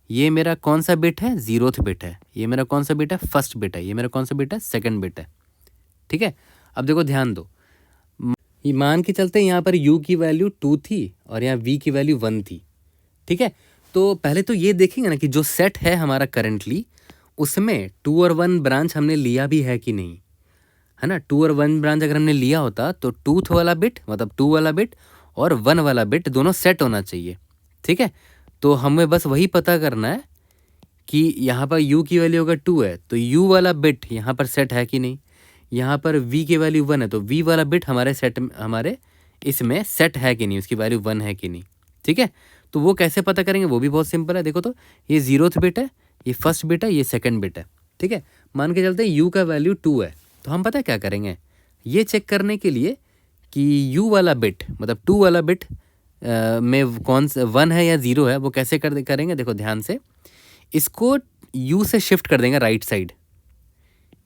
ये मेरा कौन सा बिट है, 0th बिट है, ये मेरा कौन सा बिट है, फर्स्ट बिट है, ये मेरा कौन सा बिट है, सेकंड बिट है, ठीक है। अब देखो ध्यान दो, ये मान के चलते यहाँ पर u की वैल्यू 2 थी और यहाँ v की वैल्यू 1 थी, ठीक है। तो पहले तो ये देखेंगे ना कि जो सेट है हमारा करंटली, उसमें 2 और 1 ब्रांच हमने लिया भी है कि नहीं, है ना। 2 और 1 ब्रांच अगर हमने लिया होता तो 2th वाला बिट मतलब 2 वाला बिट और 1 वाला बिट दोनों सेट होना चाहिए, ठीक है। तो हमें बस वही पता करना है कि यहाँ पर u की वैल्यू अगर 2 है तो u वाला बिट यहाँ पर सेट है कि नहीं, यहाँ पर v की वैल्यू 1 है तो v वाला बिट हमारे सेट हमारे इसमें सेट है कि नहीं, उसकी वैल्यू 1 है कि नहीं, ठीक है। तो वो कैसे पता करेंगे, वो भी बहुत सिंपल है। देखो तो ये 0th बिट है, ये फर्स्ट बिट है, ये सेकंड बिट है, ठीक है। मान के चलते u का वैल्यू 2 है, तो हम पता क्या करेंगे, ये चेक करने के लिए कि u वाला बिट मतलब 2 वाला बिट में कौन सा 1 है या 0 है, वो कैसे करेंगे। देखो ध्यान से, इसको u से शिफ्ट कर देंगे राइट साइड,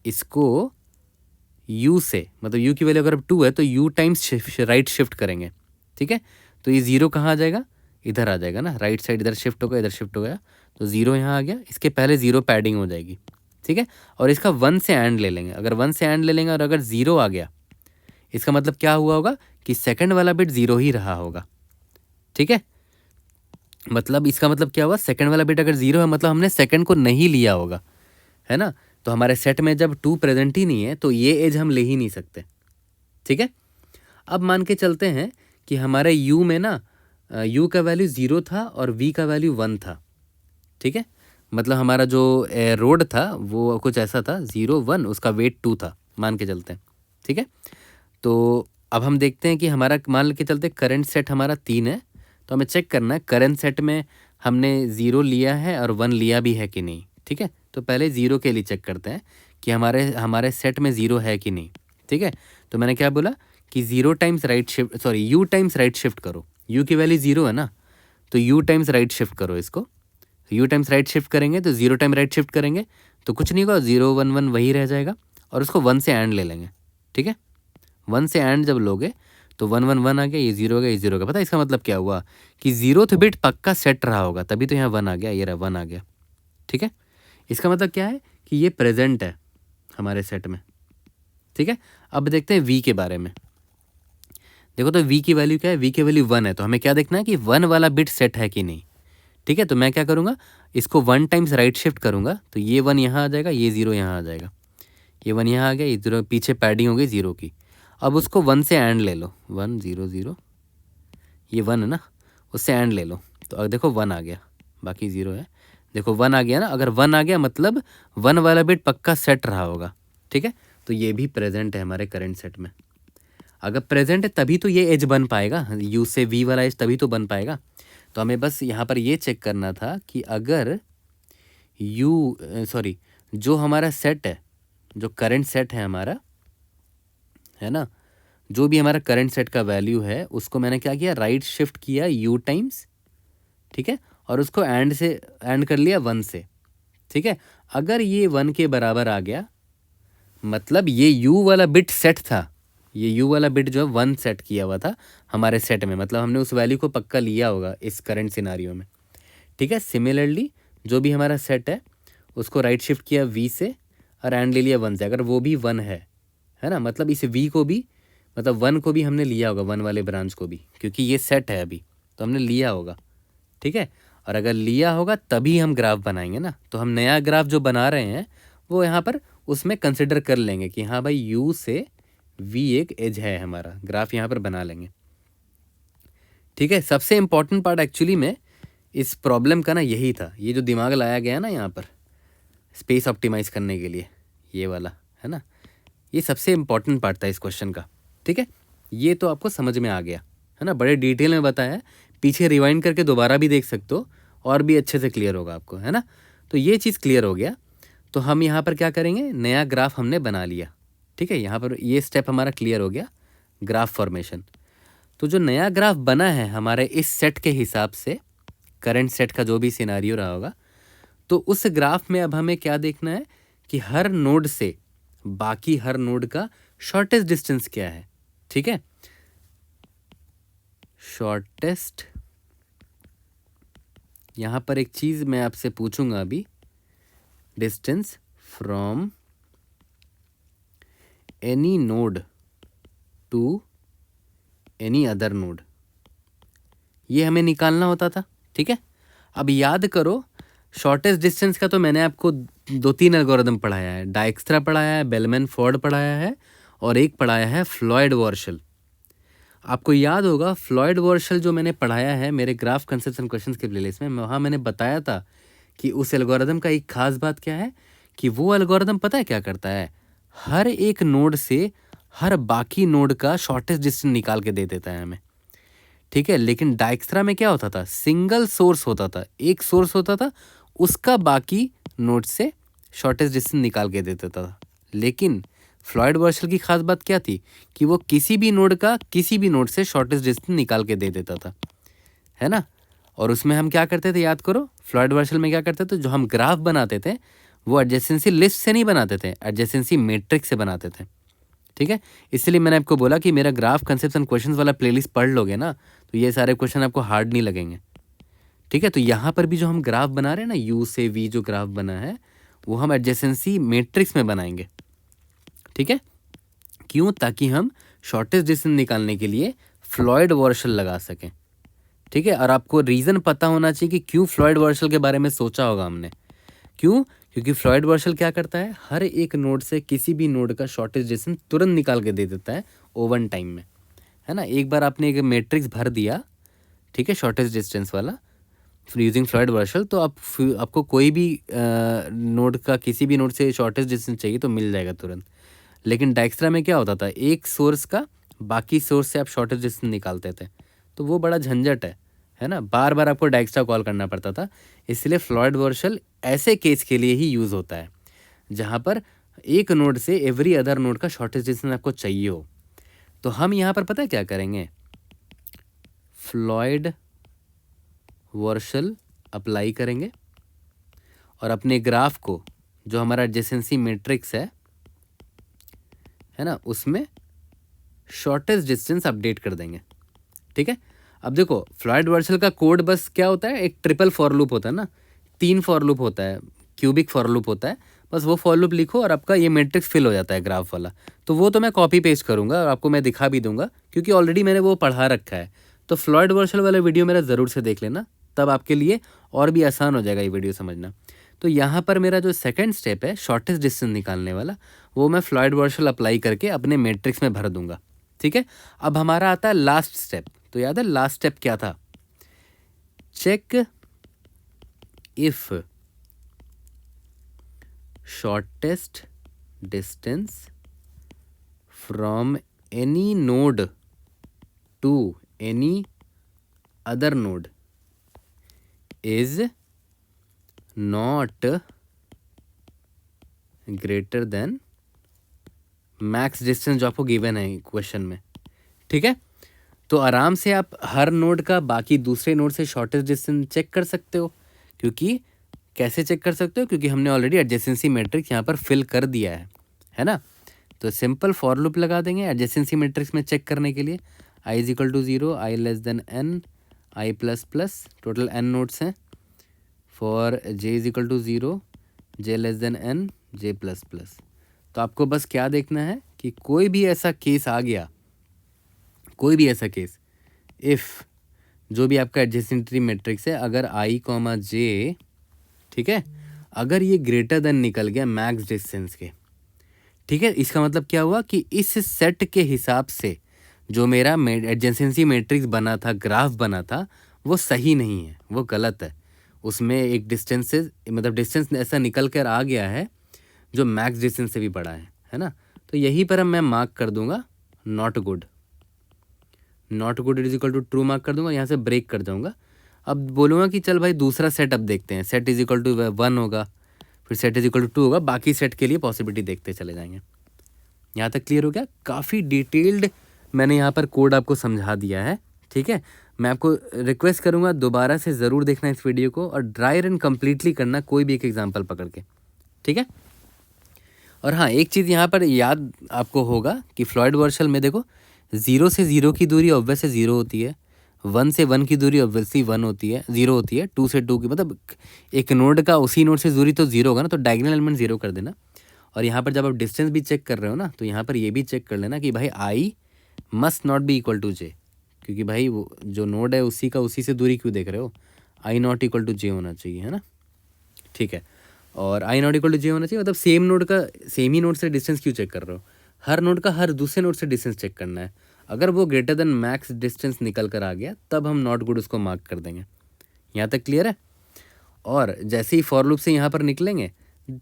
इसको u से मतलब u की वैल्यू अगर 2 है तो u टाइम्स राइट शिफ्ट करेंगे, ठीक है। तो ये 0 कहाँ आ जाएगा, इधर आ जाएगा ना, राइट साइड इधर शिफ्ट होगा, इधर शिफ्ट हो गया, तो 0 यहाँ आ गया, इसके पहले 0 पैडिंग हो जाएगी, ठीक है। और इसका 1 से एंड ले लेंगे, अगर 1 से एंड ले लेंगे और अगर 0 आ गया, इसका मतलब क्या हुआ होगा कि सेकंड वाला बिट 0 ही रहा होगा, ठीक है। मतलब इसका मतलब क्या हुआ, सेकंड वाला बिट अगर 0 है मतलब हमने सेकंड को नहीं लिया होगा, है ना। तो हमारे सेट में जब 2 प्रेजेंट ही नहीं है तो ये एज हम ले ही नहीं सकते, ठीक है। अब मान के चलते हैं कि हमारे u में ना u का वैल्यू 0 था और v का वैल्यू 1 था, ठीक है। मतलब हमारा जो रोड था वो कुछ ऐसा था, 0 1, उसका वेट 2 था, मान के चलते हैं, ठीक है। तो अब हम देखते हैं कि हमारा मान के चलते करंट सेट हमारा 3 है, तो हमें चेक करना है करंट सेट में हमने 0 लिया है और 1 लिया भी है कि नहीं, ठीक है। तो पहले 0 के लिए चेक करते हैं कि हमारे सेट में 0 है कि नहीं, ठीक है। तो मैंने क्या बोला कि 0 times right shift u times right shift करो, u की वैल्यू 0 है ना, तो u टाइम्स राइट शिफ्ट करो इसको। u टाइम्स राइट शिफ्ट करेंगे तो 0 टाइम राइट शिफ्ट करेंगे तो कुछ नहीं होगा, 0 1 1 वही रह जाएगा, और उसको 1 से एंड ले लेंगे, ठीक है। 1 से एंड जब लोगे तो 1 1 1 आ गया, ये 0 हो गया, ये 0 हो गया। पता है इसका मतलब क्या हुआ कि 0th बिट पक्का सेट रहा होगा, तभी तो यहाँ 1 आ गया, ये रहा 1 आ गया, ठीक है। इसका मतलब क्या है कि ये प्रेजेंट है हमारे सेट में, ठीक है। अब देखते हैं v के बारे में। देखो तो v की वैल्यू क्या है, v की वैल्यू 1 है, तो हमें क्या देखना है कि 1 वाला बिट सेट है कि नहीं, ठीक है। तो मैं क्या करूँगा, इसको 1 टाइम्स राइट शिफ्ट करूँगा, तो ये 1 यहाँ आ जाएगा, ये 0 यहाँ आ जाएगा, ये 1 यहाँ आ गया, ये 0 पीछे पैडिंग हो गई 0 की। अब उसको 1 से एंड ले लो, 1 0 0, ये 1 है ना, उससे एंड ले लो, तो अब देखो 1 आ गया, बाकी 0 है। देखो 1 आ गया ना, अगर 1 आ गया मतलब 1 वाला बिट पक्का सेट रहा होगा, ठीक है। तो ये भी प्रेजेंट है हमारे करंट सेट में। अगर प्रेजेंट है तभी तो ये एज बन पाएगा, u से v वाला एज तभी तो बन पाएगा। तो हमें बस यहाँ पर ये चेक करना था कि अगर जो हमारा सेट है, जो करंट सेट है हमारा, है ना, जो भी हमारा करंट सेट का वैल्यू है उसको मैंने क्या किया, राइट शिफ्ट किया u टाइम्स, ठीक है, और उसको एंड कर लिया 1 से, ठीक है। अगर ये 1 के बराबर आ गया, मतलब ये u वाला बिट सेट था, ये u वाला बिट जो है 1 सेट किया हुआ था हमारे सेट में, मतलब हमने उस वैल्यू को पक्का लिया होगा इस करंट सिनारियो में, ठीक है। सिमिलरली जो भी हमारा सेट है उसको राइट शिफ्ट किया v से और एंड ले लिया 1 से, अगर वो भी 1 है ना, मतलब इस v को भी, मतलब 1 को भी हमने लिया होगा, 1 वाले ब्रांच को भी, क्योंकि ये सेट है अभी, तो हमने लिया होगा, ठीक है। और अगर लिया होगा तभी हम ग्राफ बनाएंगे ना, तो हम नया ग्राफ जो बना रहे हैं वो यहाँ पर उसमें कंसिडर कर लेंगे कि हाँ भाई u से v एक एज है, हमारा ग्राफ यहाँ पर बना लेंगे, ठीक है। सबसे इम्पॉर्टेंट पार्ट एक्चुअली में इस प्रॉब्लम का ना यही था, ये जो दिमाग लाया गया ना यहाँ पर स्पेस ऑप्टिमाइज़ करने के लिए, ये वाला है ना, ये सबसे इम्पॉर्टेंट पार्ट था इस क्वेश्चन का, ठीक है। ये तो आपको समझ में आ गया है ना, बड़े डिटेल में बताया है, पीछे रिवाइंड करके दोबारा भी देख सकते हो और भी अच्छे से क्लियर होगा आपको, है ना। तो ये चीज़ क्लियर हो गया। तो हम यहाँ पर क्या करेंगे, नया ग्राफ हमने बना लिया, ठीक है। यहाँ पर ये स्टेप हमारा क्लियर हो गया, ग्राफ फॉर्मेशन। तो जो नया ग्राफ बना है हमारे इस सेट के हिसाब से, करंट सेट का जो भी सिनारियो रहा होगा, तो उस ग्राफ में अब हमें क्या देखना है कि हर नोड से बाकी हर नोड का शॉर्टेस्ट डिस्टेंस क्या है, ठीक है। शॉर्टेस्ट, यहां पर एक चीज मैं आपसे पूछूंगा अभी, distance from any node to any other node, ये हमें निकालना होता था, ठीक है। अब याद करो, शॉर्टेस्ट डिस्टेंस का तो मैंने आपको 2-3 एल्गोरिदम पढ़ाया है, डायक्स्ट्रा पढ़ाया है, बेलमैन फोर्ड पढ़ाया है, और एक पढ़ाया है फ्लॉयड वॉर्शल। आपको याद होगा फ्लॉयड वॉर्शल जो मैंने पढ़ाया है मेरे ग्राफ कंसेप्शन क्वेश्चंस के प्लेलिस्ट में, वहाँ मैंने बताया था कि उस एल्गोरिदम का एक खास बात क्या है कि वो एल्गोरिदम पता है क्या करता है, हर एक नोड से हर बाकी नोड का शॉर्टेस्ट डिस्टेंस निकाल के दे देता है हमें, ठीक है। लेकिन डायक्स्ट्रा में क्या होता था, सिंगल सोर्स होता था, एक सोर्स होता था, उसका बाकी नोड से शॉर्टेस्ट डिस्टेंस निकाल के दे देता था। लेकिन फ्लॉयड वॉर्शल की खास बात क्या थी कि वो किसी भी नोड का किसी भी नोड से शॉर्टेस्ट डिस्टेंस निकाल के दे देता था, है ना। और उसमें हम क्या करते थे, याद करो, फ्लॉयड वॉर्शल में क्या करते थे, जो हम ग्राफ बनाते थे वो एडजेसेंसी लिस्ट से नहीं बनाते थे, एडजेसेंसी मैट्रिक्स से बनाते थे, ठीक है। इसलिए मैंने आपको बोला कि मेरा ग्राफ कंसेप्शन क्वेश्चंस वाला प्लेलिस्ट पढ़ लोगे ना तो ये सारे क्वेश्चन आपको हार्ड नहीं लगेंगे, ठीक है। तो यहाँ पर भी जो हम ग्राफ बना रहे हैं ना, यू से वी जो ग्राफ बना है वो हम एडजेसेंसी मैट्रिक्स में बनाएंगे, ठीक है। क्यों, ताकि हम शॉर्टेस्ट डिस्टेंस निकालने के लिए फ्लॉयड वॉर्शल लगा सकें, ठीक है। और आपको रीज़न पता होना चाहिए कि क्यों फ्लॉयड वॉर्शल के बारे में सोचा होगा हमने, क्यों, क्योंकि फ्लॉयड वॉर्शल क्या करता है, हर एक नोड से किसी भी नोड का शॉर्टेस्ट डिस्टेंस तुरंत निकाल के दे देता है ओवन टाइम में, है ना। एक बार आपने एक मैट्रिक्स भर दिया, ठीक है, शॉर्टेस्ट डिस्टेंस वाला यूजिंग फ्लॉयड वॉर्शल, तो आपको कोई भी नोड का किसी भी नोड से शॉर्टेस्ट डिस्टेंस चाहिए तो मिल जाएगा तुरंत। लेकिन डायक्स्ट्रा में क्या होता था, एक सोर्स का बाकी सोर्स से आप शॉर्टेस्ट डिस्टेंस निकालते थे, तो वो बड़ा झंझट है ना, बार बार आपको डायक्स्ट्रा कॉल करना पड़ता था। इसलिए फ्लॉयड वॉर्शल ऐसे केस के लिए ही यूज़ होता है जहाँ पर एक नोड से एवरी अदर नोड का शॉर्टेस्ट डिस्टेंस आपको चाहिए हो। तो हम यहाँ पर पता है क्या करेंगे, फ्लॉयड वॉर्शल अप्लाई करेंगे और अपने ग्राफ को जो हमारा एडजेसेंसी मैट्रिक्स है ना, उसमें शॉर्टेस्ट डिस्टेंस अपडेट कर देंगे, ठीक है। अब देखो फ्लॉयड वॉर्शल का कोड बस क्या होता है, एक ट्रिपल फॉर लूप होता है ना, 3 फॉर लूप होता है, क्यूबिक फॉर लूप होता है, बस वो फॉर लूप लिखो और आपका ये मैट्रिक्स फिल हो जाता है ग्राफ वाला। तो वो तो मैं कॉपी पेस्ट करूँगा और आपको मैं दिखा भी दूंगा क्योंकि ऑलरेडी मैंने वो पढ़ा रखा है। तो फ्लॉयड वॉर्शल वाला वीडियो मेरा ज़रूर से देख लेना, तब आपके लिए और भी आसान हो जाएगा ये वीडियो समझना। तो यहाँ पर मेरा जो सेकंड स्टेप है शॉर्टेस्ट डिस्टेंस निकालने वाला, वो मैं फ्लॉयड वॉर्शल अप्लाई करके अपने मैट्रिक्स में भर दूंगा, ठीक है। अब हमारा आता है लास्ट स्टेप। तो याद है लास्ट स्टेप क्या था, check if shortest distance from any node to any other node is not greater than max distance जो आपको गिवन है क्वेश्चन में, ठीक है। तो आराम से आप हर नोड का बाकी दूसरे नोड से शॉर्टेस्ट डिस्टेंस चेक कर सकते हो, क्योंकि कैसे चेक कर सकते हो, क्योंकि हमने ऑलरेडी एडजेसेंसी मैट्रिक्स यहाँ पर फिल कर दिया है ना। तो सिंपल फॉर लूप लगा देंगे एडजेसेंसी मैट्रिक्स में चेक करने के लिए। I is equal to 0, I less than N, I plus plus, total N nodes हैं। For J is equal to 0, J less than N, J plus plus. तो आपको बस क्या देखना है कि कोई भी ऐसा केस आ गया, कोई भी ऐसा केस, इफ़ जो भी आपका एडजेसेंसी मैट्रिक्स है, अगर आई कॉमा जे, ठीक है, अगर ये ग्रेटर देन निकल गया मैक्स डिस्टेंस के, ठीक है, इसका मतलब क्या हुआ कि इस सेट के हिसाब से जो मेरा एडजेसेंसी मैट्रिक्स बना था, ग्राफ बना था, वो सही नहीं है, वो गलत है। उसमें एक डिस्टेंस से, मतलब डिस्टेंस ऐसा निकल कर आ गया है जो मैक्स डिस्टेंस से भी बड़ा है ना। तो यहीं पर मैं मार्क कर दूंगा not good, not good is equal to true mark कर दूंगा, यहाँ से ब्रेक कर जाऊंगा। अब बोलूँगा कि चल भाई दूसरा सेट अब देखते हैं, सेट इज इक्वल टू 1 होगा, फिर सेट इज इक्वल टू 2 होगा, बाकी सेट के लिए पॉसिबिलिटी देखते चले जाएंगे। यहाँ तक क्लियर हो गया? काफ़ी डिटेल्ड मैंने यहाँ पर कोड आपको समझा दिया है, ठीक है। मैं आपको रिक्वेस्ट करूँगा दोबारा से ज़रूर देखना इस वीडियो को और ड्राई रन कम्प्लीटली करना, कोई भी एक एग्जाम्पल पकड़ के, ठीक है। और हाँ, एक चीज़ यहाँ पर याद आपको होगा कि फ्लॉयड वर्शल में देखो 0 से 0 की दूरी ऑब्वियस से 0 होती है, 1 से 1 की दूरी ऑब्वियसली 1 होती है, 0 होती है, 2 से 2 की, मतलब एक नोड का उसी नोड से दूरी तो 0 होगा ना, तो डायगोनल एलिमेंट 0 कर देना। और यहाँ पर जब आप डिस्टेंस भी चेक कर रहे हो ना, तो यहाँ पर ये भी चेक कर लेना कि भाई I must not be equal to J, क्योंकि भाई वो जो नोड है उसी का उसी से दूरी क्यों देख रहे हो, आई नॉट इक्वल टू जे होना चाहिए, है ना, ठीक है। और आई नॉट इक्वल टू जे होना चाहिए, मतलब सेम नोड का सेम ही नोड से डिस्टेंस क्यों चेक कर रहे हो, हर नोड का हर दूसरे नोड से डिस्टेंस चेक करना है। अगर वो ग्रेटर देन मैक्स डिस्टेंस निकल कर आ गया तब हम नॉट गुड उसको मार्क कर देंगे। यहाँ तक क्लियर है? और जैसे ही फॉर लूप से यहाँ पर निकलेंगे,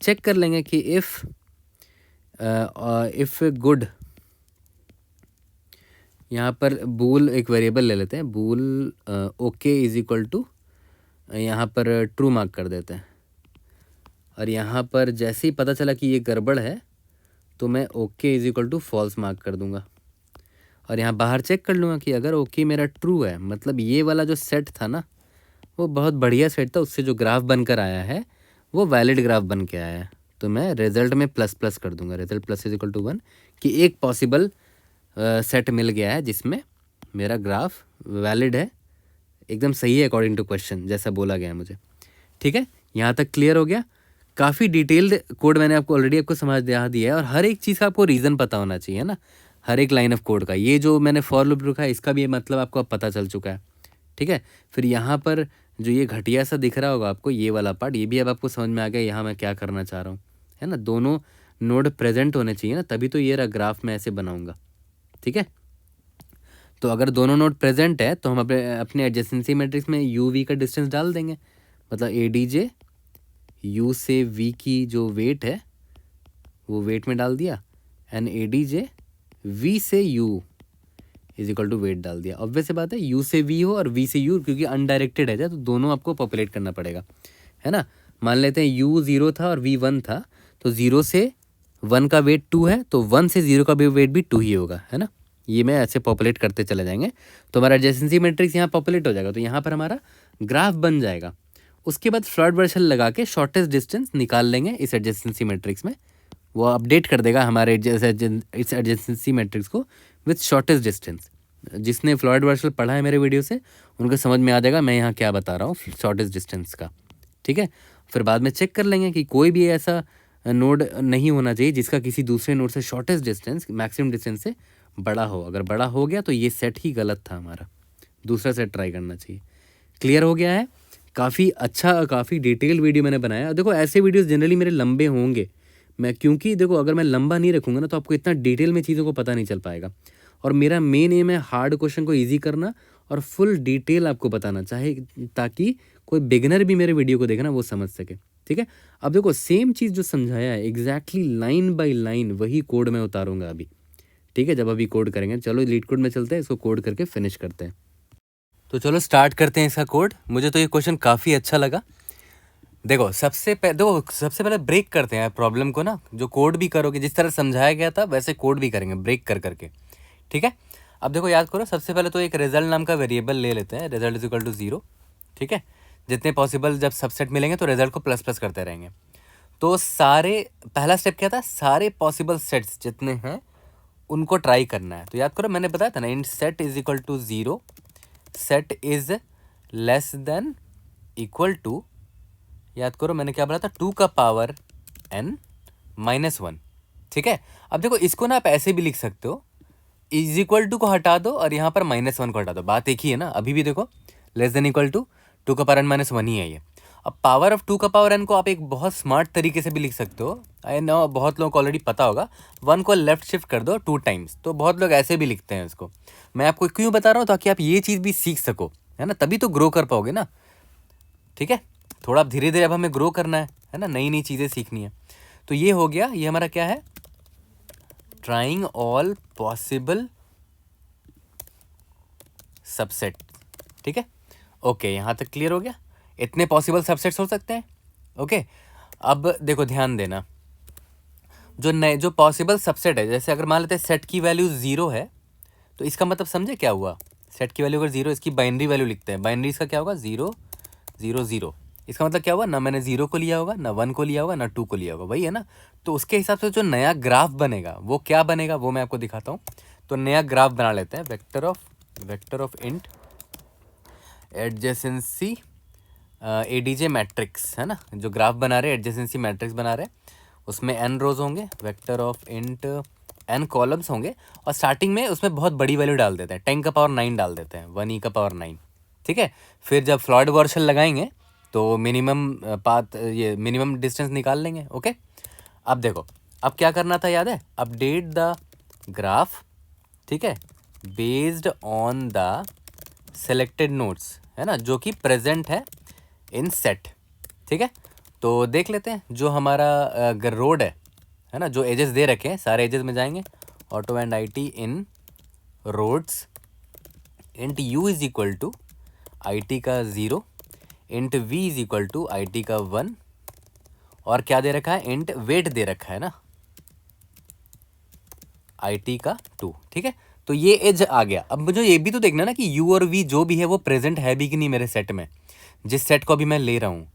चेक कर लेंगे कि इफ़ गुड, यहाँ पर बूल एक वेरिएबल ले लेते हैं, bool okay is equal to, यहाँ पर ट्रू मार्क कर देते हैं। और यहाँ पर जैसे ही पता चला कि ये गड़बड़ है तो मैं okay is equal to false mark कर दूंगा। और यहाँ बाहर चेक कर लूँगा कि अगर ओके मेरा ट्रू है, मतलब ये वाला जो सेट था ना वो बहुत बढ़िया सेट था, उससे जो ग्राफ बनकर आया है वो वैलिड ग्राफ बन के आया है, तो मैं रिजल्ट में प्लस प्लस कर दूंगा, result plus is equal to 1, कि एक पॉसिबल सेट मिल गया है जिसमें मेरा ग्राफ वैलिड है, एकदम सही है अकॉर्डिंग टू क्वेश्चन जैसा बोला गया है मुझे, ठीक है। यहाँ तक क्लियर हो गया? काफ़ी डिटेल्ड कोड मैंने आपको ऑलरेडी आपको समझ दिया है, और हर एक चीज़ का आपको रीज़न पता होना चाहिए ना, हर एक लाइन ऑफ कोड का। ये जो मैंने फॉर लूप रखा है इसका भी मतलब आपको अब पता चल चुका है, ठीक है। फिर यहाँ पर जो ये घटिया सा दिख रहा होगा आपको, ये वाला पार्ट, ये भी अब आपको समझ में आ गया यहाँ मैं क्या करना चाह रहा हूँ, है ना। दोनों नोड प्रेजेंट होने चाहिए ना, तभी तो ये रहा ग्राफ में ऐसे बनाऊँगा, ठीक है। तो अगर दोनों नोड प्रेजेंट है तो हम अपने एडजेसेंसी मैट्रिक्स में यू वी का डिस्टेंस डाल देंगे, मतलब ए डी जे यू से वी की जो वेट है वो वेट में डाल दिया, and A D J V से U is equal to weight डाल दिया। ऑब्वियस सी बात है, यू से वी हो और वी से यू, क्योंकि अनडायरेक्टेड है तो दोनों आपको पॉपुलेट करना पड़ेगा, है ना। मान लेते हैं यू 0 था और वी 1 था, तो 0 से 1 का वेट 2 है, तो 1 से 0 का भी वेट भी 2 ही होगा, है ना। ये मैं ऐसे पॉपुलेट करते चले जाएंगे तो हमारा एडजेसेंसी मैट्रिक्स यहाँ पॉपुलेट हो जाएगा, तो यहाँ पर हमारा ग्राफ बन जाएगा। उसके बाद फ्लॉयड वर्शल लगा के शॉर्टेस्ट डिस्टेंस निकाल लेंगे इस एडजेसेंसी मैट्रिक्स में, वो अपडेट कर देगा हमारे इस एडजेसेंसी मैट्रिक्स को विथ शॉर्टेस्ट डिस्टेंस। जिसने फ्लॉयड वर्शल पढ़ा है मेरे वीडियो से उनको समझ में आ जाएगा मैं यहाँ क्या बता रहा हूँ शॉर्टेस्ट डिस्टेंस का, ठीक है। फिर बाद में चेक कर लेंगे कि कोई भी ऐसा नोड नहीं होना चाहिए जिसका किसी दूसरे नोड से शॉर्टेस्ट डिस्टेंस मैक्सिमम डिस्टेंस से बड़ा हो। अगर बड़ा हो गया तो ये सेट ही गलत था हमारा, दूसरा सेट ट्राई करना चाहिए। क्लियर हो गया है? काफ़ी अच्छा, काफ़ी डिटेल्ड वीडियो मैंने बनाया। देखो ऐसे वीडियोस जनरली मेरे लंबे होंगे, मैं क्योंकि देखो अगर मैं लंबा नहीं रखूँगा ना तो आपको इतना डिटेल में चीज़ों को पता नहीं चल पाएगा, और मेरा मेन एम है हार्ड क्वेश्चन को ईजी करना और फुल डिटेल आपको बताना, चाहे ताकि कोई बिगिनर भी मेरे वीडियो को देखना वो समझ सके, ठीक है। अब देखो सेम चीज़ जो समझाया है एग्जैक्टली लाइन बाय लाइन वही कोड मैं उतारूँगा अभी, ठीक है। जब अभी कोड करेंगे, चलो लीड कोड में चलते हैं, इसको कोड करके फिनिश करते हैं। तो चलो स्टार्ट करते हैं इसका कोड। मुझे तो ये क्वेश्चन काफ़ी अच्छा लगा। देखो सबसे पहले ब्रेक करते हैं प्रॉब्लम को ना। जो कोड भी करोगे, जिस तरह समझाया गया था वैसे कोड भी करेंगे ब्रेक कर करके, ठीक है। अब देखो याद करो, सबसे पहले तो एक रिजल्ट नाम का वेरिएबल ले लेते हैं, रिजल्ट इज इक्वल टू 0, ठीक है। जितने पॉसिबल जब सबसेट मिलेंगे तो रिजल्ट को प्लस प्लस करते रहेंगे। तो पहला स्टेप क्या था, सारे पॉसिबल सेट्स जितने हैं उनको ट्राई करना है। तो याद करो मैंने बताया था ना, in set is equal to 0, set is less than equal to, याद करो मैंने क्या बोला था, 2 का पावर n माइनस 1, ठीक है। अब देखो इसको ना आप ऐसे भी लिख सकते हो, इज इक्वल टू को हटा दो और यहाँ पर माइनस 1 को हटा दो, बात एक ही है ना। अभी भी देखो लेस देन इक्वल टू 2 का पावर n माइनस 1 ही है ये। अब पावर ऑफ 2 का पावर n को आप एक बहुत स्मार्ट तरीके से भी लिख सकते हो। आई नो बहुत लोगों को ऑलरेडी पता होगा, 1 को लेफ्ट शिफ्ट कर दो 2 टाइम्स, तो बहुत लोग ऐसे भी लिखते हैं इसको। मैं आपको क्यों बता रहा हूँ, ताकि आप ये चीज़ भी सीख सको, है ना, तभी तो ग्रो कर पाओगे ना, ठीक है। थोड़ा अब धीरे धीरे अब हमें ग्रो करना है ना, नई नई चीज़ें सीखनी है। तो ये हो गया, ये हमारा क्या है, ट्राइंग ऑल पॉसिबल सबसेट, ठीक है। ओके, यहाँ तक क्लियर हो गया, इतने पॉसिबल सबसेट्स हो सकते हैं। ओके, अब देखो ध्यान देना, जो पॉसिबल सबसेट है, जैसे अगर मान लेते हैं सेट की वैल्यू 0 है, तो इसका मतलब समझे क्या हुआ, सेट की वैल्यू अगर 0, इसकी बाइनरी वैल्यू लिखते हैं, बाइनरी इसका क्या होगा, 0 0 0। इसका मतलब क्या हुआ, ना मैंने 0 को लिया होगा, ना 1 को लिया होगा, ना 2 को लिया होगा, वही है ना। तो उसके हिसाब से जो नया ग्राफ बनेगा वो क्या बनेगा, वो मैं आपको दिखाता हूँ। तो नया ग्राफ बना लेते हैं, vector of int adjacency ADJ matrix, है ना। जो ग्राफ बना रहे हैं, एडजेसेंसी मैट्रिक्स बना रहे हैं, उसमें n रोज होंगे, vector of int n columns होंगे, और स्टार्टिंग में उसमें बहुत बड़ी वैल्यू डाल देते हैं, 10 का पावर 9 डाल देते हैं, 1 e का पावर 9, ठीक है। फिर जब फ्लॉयड वर्सल लगाएंगे तो मिनिमम पाथ, ये मिनिमम डिस्टेंस निकाल लेंगे। ओके, अब देखो अब क्या करना था, याद है, अपडेट द ग्राफ, ठीक है, based on the selected nodes, है ना, जो कि प्रेजेंट है इन सेट, ठीक है। तो देख लेते हैं, जो हमारा रोड है ना, जो एजेस दे रखे हैं, सारे एजेस में जाएंगे, auto and IT in roads, int u is equal to IT का 0, int v is equal to IT का 1, और क्या दे रखा है, इंट वेट दे रखा है ना, IT का 2, ठीक है। तो ये एज आ गया। अब मुझे ये भी तो देखना ना कि u और v जो भी है वो प्रेजेंट है भी कि नहीं मेरे सेट में, जिस सेट को अभी मैं ले रहा हूँ,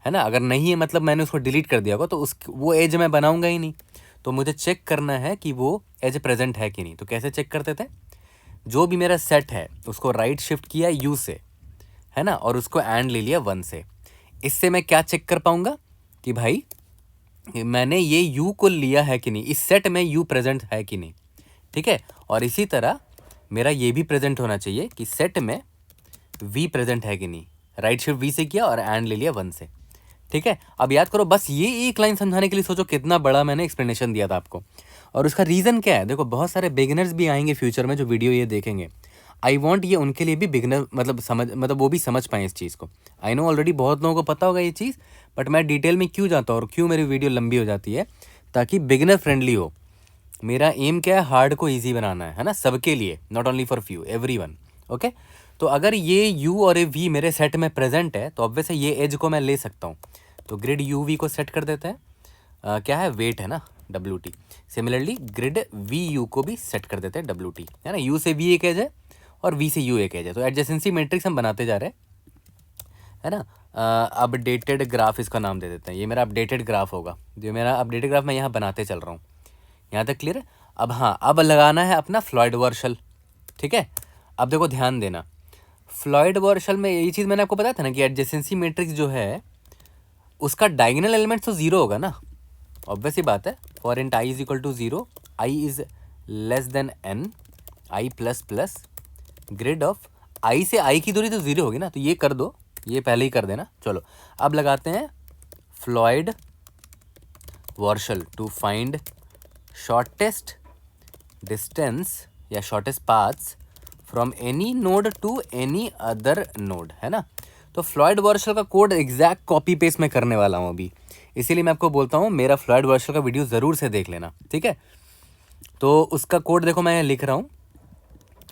है ना। अगर नहीं है मतलब मैंने उसको डिलीट कर दिया होगा, तो वो एज मैं बनाऊंगा ही नहीं। तो मुझे चेक करना है कि वो एज प्रेजेंट है कि नहीं। तो कैसे चेक करते थे, जो भी मेरा सेट है उसको राइट शिफ्ट किया u से, है ना, और उसको एंड ले लिया 1 से। इससे मैं क्या चेक कर पाऊंगा कि भाई मैंने ये u को लिया है कि नहीं, इस सेट में u प्रेजेंट है कि नहीं, ठीक है। और इसी तरह मेरा ये भी प्रेजेंट होना चाहिए कि सेट में v प्रेजेंट है कि नहीं, राइट शिफ्ट v से किया और एंड ले लिया 1 से, ठीक है। अब याद करो, बस ये एक लाइन समझाने के लिए सोचो कितना बड़ा मैंने एक्सप्लेनेशन दिया था आपको। और उसका रीज़न क्या है, देखो बहुत सारे बिगिनर्स भी आएंगे फ्यूचर में जो वीडियो ये देखेंगे। आई वॉन्ट ये उनके लिए भी बिगिनर मतलब वो भी समझ पाएँ इस चीज़ को। आई नो ऑलरेडी बहुत लोगों को पता होगा ये चीज़, बट मैं डिटेल में क्यों जाता हूँ और क्यों मेरी वीडियो लंबी हो जाती है, ताकि बिगिनर फ्रेंडली हो। मेरा एम क्या है, हार्ड को ईजी बनाना है ना, सबके लिए, not only for few, everyone. Okay, तो अगर ये u और ये v मेरे सेट में प्रेजेंट है तो ऑब्वियस है ये एज को मैं ले सकता हूँ। तो ग्रिड u v को सेट कर देते हैं, क्या है, वेट है ना, WT। Similarly grid v u को भी सेट कर देते हैं WT, है ना। u से v एक एज है और v से u एक एज है। तो एडजेसेंसी मैट्रिक्स हम बनाते जा रहे हैं, है ना। अपडेटेड ग्राफ इसका नाम दे देते हैं, ये मेरा अपडेटेड ग्राफ होगा। जो मेरा अपडेटेड ग्राफ मैं यहाँ बनाते चल रहा हूँ, यहाँ तक क्लियर है। अब हाँ, अब लगाना है अपना फ्लॉयड वर्सल, ठीक है। अब देखो ध्यान देना, फ्लॉयड वर्सल में यही चीज़ मैंने आपको बताया था ना कि एडजेसेंसी मैट्रिक्स जो है उसका डायगोनल एलिमेंट तो 0 होगा ना, ऑब्वियस ही बात है। For int i is equal to 0, i is less than n, i plus plus grid of i से i की दूरी तो 0 होगी ना, तो ये कर दो, ये पहले ही कर देना। चलो अब लगाते हैं Floyd Warshall to find shortest distance या shortest paths from any node to any other node, है ना। तो फ्लॉयड वर्सल का कोड एग्जैक्ट कॉपी पेस्ट मैं करने वाला हूँ अभी, इसीलिए मैं आपको बोलता हूँ मेरा फ्लॉयड वर्सल का वीडियो ज़रूर से देख लेना, ठीक है। तो उसका कोड देखो मैं लिख रहा हूँ,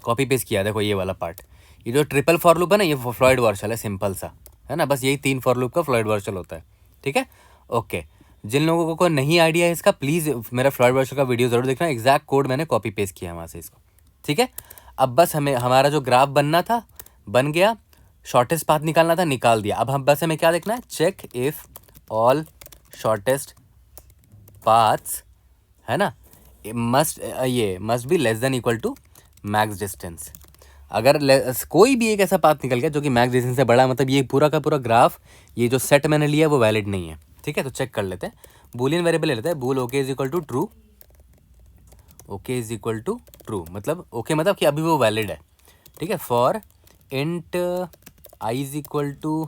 कॉपी पेस्ट किया, देखो ये वाला पार्ट, ये जो ट्रिपल फॉर लूप है ना, ये फ्लॉयड वार्शल है, सिंपल सा है ना, बस यही 3 फॉर लूप का फ्लॉयड वार्शल होता है, ठीक है। ओके, जिन लोगों को नहीं आइडिया है इसका, प्लीज़ मेरा फ्लॉयड वार्शल का वीडियो ज़रूर देखना, एग्जैक्ट कोड मैंने कॉपी पेस्ट किया है वहाँ से इसको, ठीक है। अब बस हमें हमारा जो ग्राफ बनना था बन गया, शॉर्टेस्ट पाथ निकालना था, निकाल दिया। अब हम बस हमें क्या देखना है, check if all shortest paths, है ना, must be less than equal to max distance. अगर कोई भी एक ऐसा पाथ निकल गया जो कि मैक्स डिस्टेंस से बड़ा, मतलब ये पूरा का पूरा ग्राफ, ये जो सेट मैंने लिया वो वैलिड नहीं है, ठीक है। तो चेक कर लेते हैं, बूलियन वेरिएबल ले लेते हैं, bool okay is equal to true, okay is equal to true, मतलब ओके मतलब कि अभी वो वैलिड है, ठीक है। For int I is equal to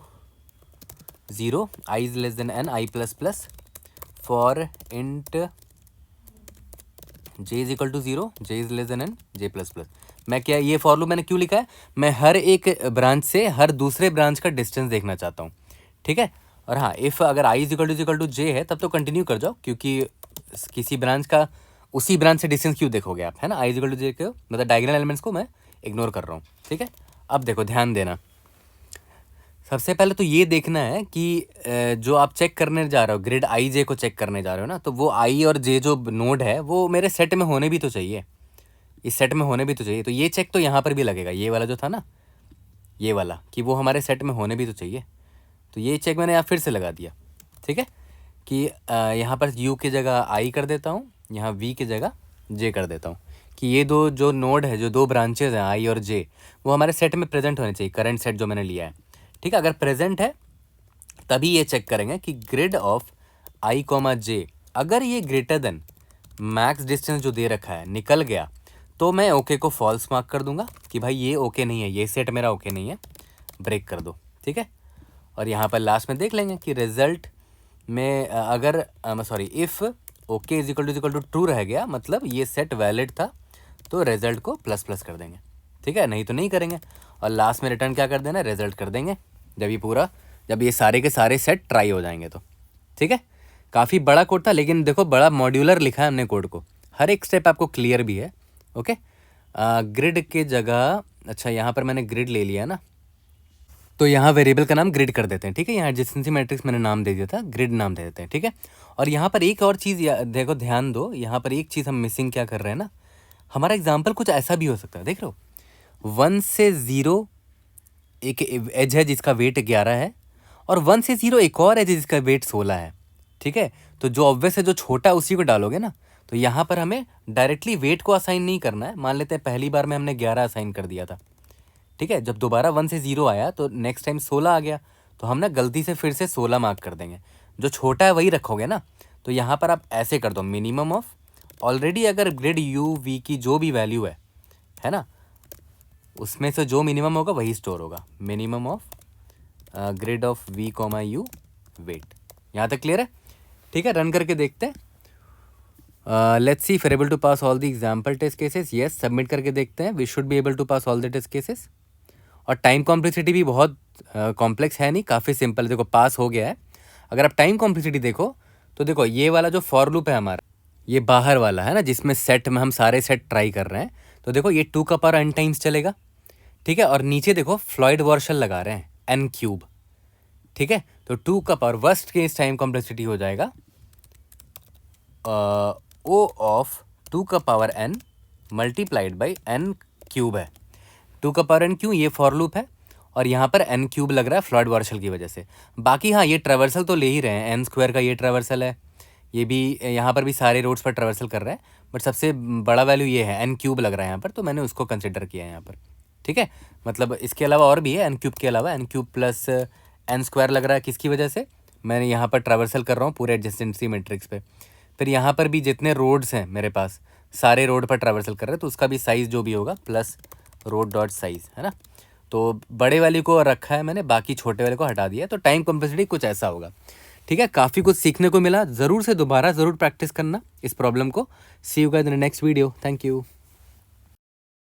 0, I is less than N, I plus plus, for int J is equal to 0, J is less than N, J plus plus. मैं क्या, ये फॉर लूप मैंने क्यों लिखा है, मैं हर एक ब्रांच से हर दूसरे ब्रांच का डिस्टेंस देखना चाहता हूँ, ठीक है। और हाँ, इफ़ अगर आई इज इक्वल टू जे है तब तो कंटिन्यू कर जाओ, क्योंकि किसी ब्रांच का उसी ब्रांच से डिस्टेंस क्यों देखोगे आप, है ना। आई इज इक्वल टू जे को मतलब डायगोनल एलिमेंट्स को मैं इग्नोर कर रहा हूँ, ठीक है। अब देखो, ध्यान देना, सबसे पहले तो ये देखना है कि जो आप चेक करने जा रहे हो, ग्रिड आई जे को चेक करने जा रहे हो ना, तो वो आई और जे जो नोड है वो मेरे सेट में होने भी तो चाहिए, इस सेट में होने भी तो चाहिए। तो ये चेक तो यहाँ पर भी लगेगा, ये वाला जो था ना, ये वाला, कि वो हमारे सेट में होने भी तो चाहिए। तो ये चेक मैंने यहाँ फिर से लगा दिया, ठीक है, कि यहाँ पर u की जगह i कर देता हूँ, यहाँ v की जगह j कर देता हूँ, कि ये दो जो नोड है, जो दो ब्रांचेज हैं i और j, वो हमारे सेट में प्रेजेंट होने चाहिए, करंट सेट जो मैंने लिया है, ठीक है। अगर प्रेजेंट है तभी ये चेक करेंगे कि grid of i comma j, अगर ये ग्रेटर देन मैक्स डिस्टेंस जो दे रखा है निकल गया, तो मैं ओके को फॉल्स मार्क कर दूंगा कि भाई ये ओके नहीं है, ये सेट मेरा ओके नहीं है, ब्रेक कर दो, ठीक है। और यहाँ पर लास्ट में देख लेंगे कि रिजल्ट में अगर if okay is equal to true रह गया, मतलब ये सेट वैलिड था, तो रिजल्ट को प्लस प्लस कर देंगे, ठीक है, नहीं तो नहीं करेंगे। और लास्ट में रिटर्न क्या कर देना, रिजल्ट कर देंगे, जब ये सारे के सारे सेट ट्राई हो जाएंगे तो, ठीक है। काफ़ी बड़ा कोड था, लेकिन देखो बड़ा मॉड्यूलर लिखा है हमने कोड को, हर एक स्टेप आपको क्लियर भी है, ओके। ग्रिड के जगह, अच्छा यहाँ पर मैंने ग्रिड ले लिया ना, तो यहाँ वेरिएबल का नाम ग्रिड कर देते हैं, ठीक है। यहाँ एडजेसेंसी मैट्रिक्स मैंने नाम दे दिया था, ग्रिड नाम दे देते हैं, ठीक है। और यहाँ पर एक और चीज़ देखो, ध्यान दो, यहाँ पर एक चीज़ हम मिसिंग क्या कर रहे हैं ना, हमारा एग्जाम्पल कुछ ऐसा भी हो सकता है, देख लो 1 से 0 एक एज है जिसका वेट 11 है, और 1 से 0 एक और एज है जिसका वेट 16 है, ठीक है। तो जो ऑब्वियस है, जो छोटा उसी को डालोगे ना, तो यहाँ पर हमें डायरेक्टली वेट को असाइन नहीं करना है। मान लेते हैं पहली बार में हमने 11 असाइन कर दिया था, ठीक है, जब दोबारा 1 से 0 आया तो नेक्स्ट टाइम 16 आ गया, तो हम ना गलती से फिर से 16 मार्क कर देंगे, जो छोटा है वही रखोगे ना। तो यहाँ पर आप ऐसे कर दो, मिनिमम ऑफ, ऑलरेडी अगर ग्रिड यू वी की जो भी वैल्यू है ना, उसमें से जो मिनिमम होगा वही स्टोर होगा, minimum of grid of V comma U weight. यहाँ तक क्लियर है, ठीक है। रन करके देखते हैं, let's see if able to pass all the example test cases, yes, submit करके देखते हैं, we should be able to pass all the test cases. और टाइम कॉम्प्लेक्सिटी भी बहुत कॉम्प्लेक्स है नहीं, काफ़ी सिंपल है, देखो पास हो गया है। अगर आप टाइम कॉम्प्लेक्सिटी देखो तो देखो, ये वाला जो फॉर लूप है हमारा, ये बाहर वाला है ना, जिसमें सेट में हम सारे सेट ट्राई कर रहे हैं, तो देखो ये 2 का पावर n टाइम्स चलेगा, ठीक है। और नीचे देखो फ्लॉयड वार्शल लगा रहे हैं n क्यूब, ठीक है। तो 2 का power worst case time complexity हो जाएगा ओ ऑफ 2 का power n multiplied by n cube है, 2 का पावर n क्यों, ये फॉर लूप है, और यहाँ पर n क्यूब लग रहा है फ्लॉयड वार्शल की वजह से। बाकी हाँ, ये ट्रेवर्सल तो ले ही रहे हैं, n स्क्वायर का ये ट्रेवर्सल है, ये भी यहाँ पर भी सारे रोड्स पर ट्रेवर्सल कर रहे हैं, बट सबसे बड़ा वैल्यू ये है, n क्यूब लग रहा है यहाँ पर, तो मैंने उसको कंसिडर किया है यहाँ पर, ठीक है। मतलब इसके अलावा और भी है, n क्यूब के अलावा n cube plus n square लग रहा है, किसकी वजह से, मैंने यहाँ पर ट्रेवर्सल कर रहा हूँ पूरे एडजेसेंसी मैट्रिक्स पे। फिर यहाँ पर भी जितने रोड्स हैं मेरे पास, सारे रोड पर ट्रेवर्सल कर रहे हैं, तो उसका भी साइज़ जो भी होगा प्लस रोड डॉट साइज़, है ना। तो बड़े वाले को रखा है मैंने, बाकी छोटे वाले को हटा दिया, तो टाइम कॉम्प्लेक्सिटी कुछ ऐसा होगा, ठीक है। काफ़ी कुछ सीखने को मिला, ज़रूर से दोबारा ज़रूर प्रैक्टिस करना इस प्रॉब्लम को। See you guys in the next video, thank you.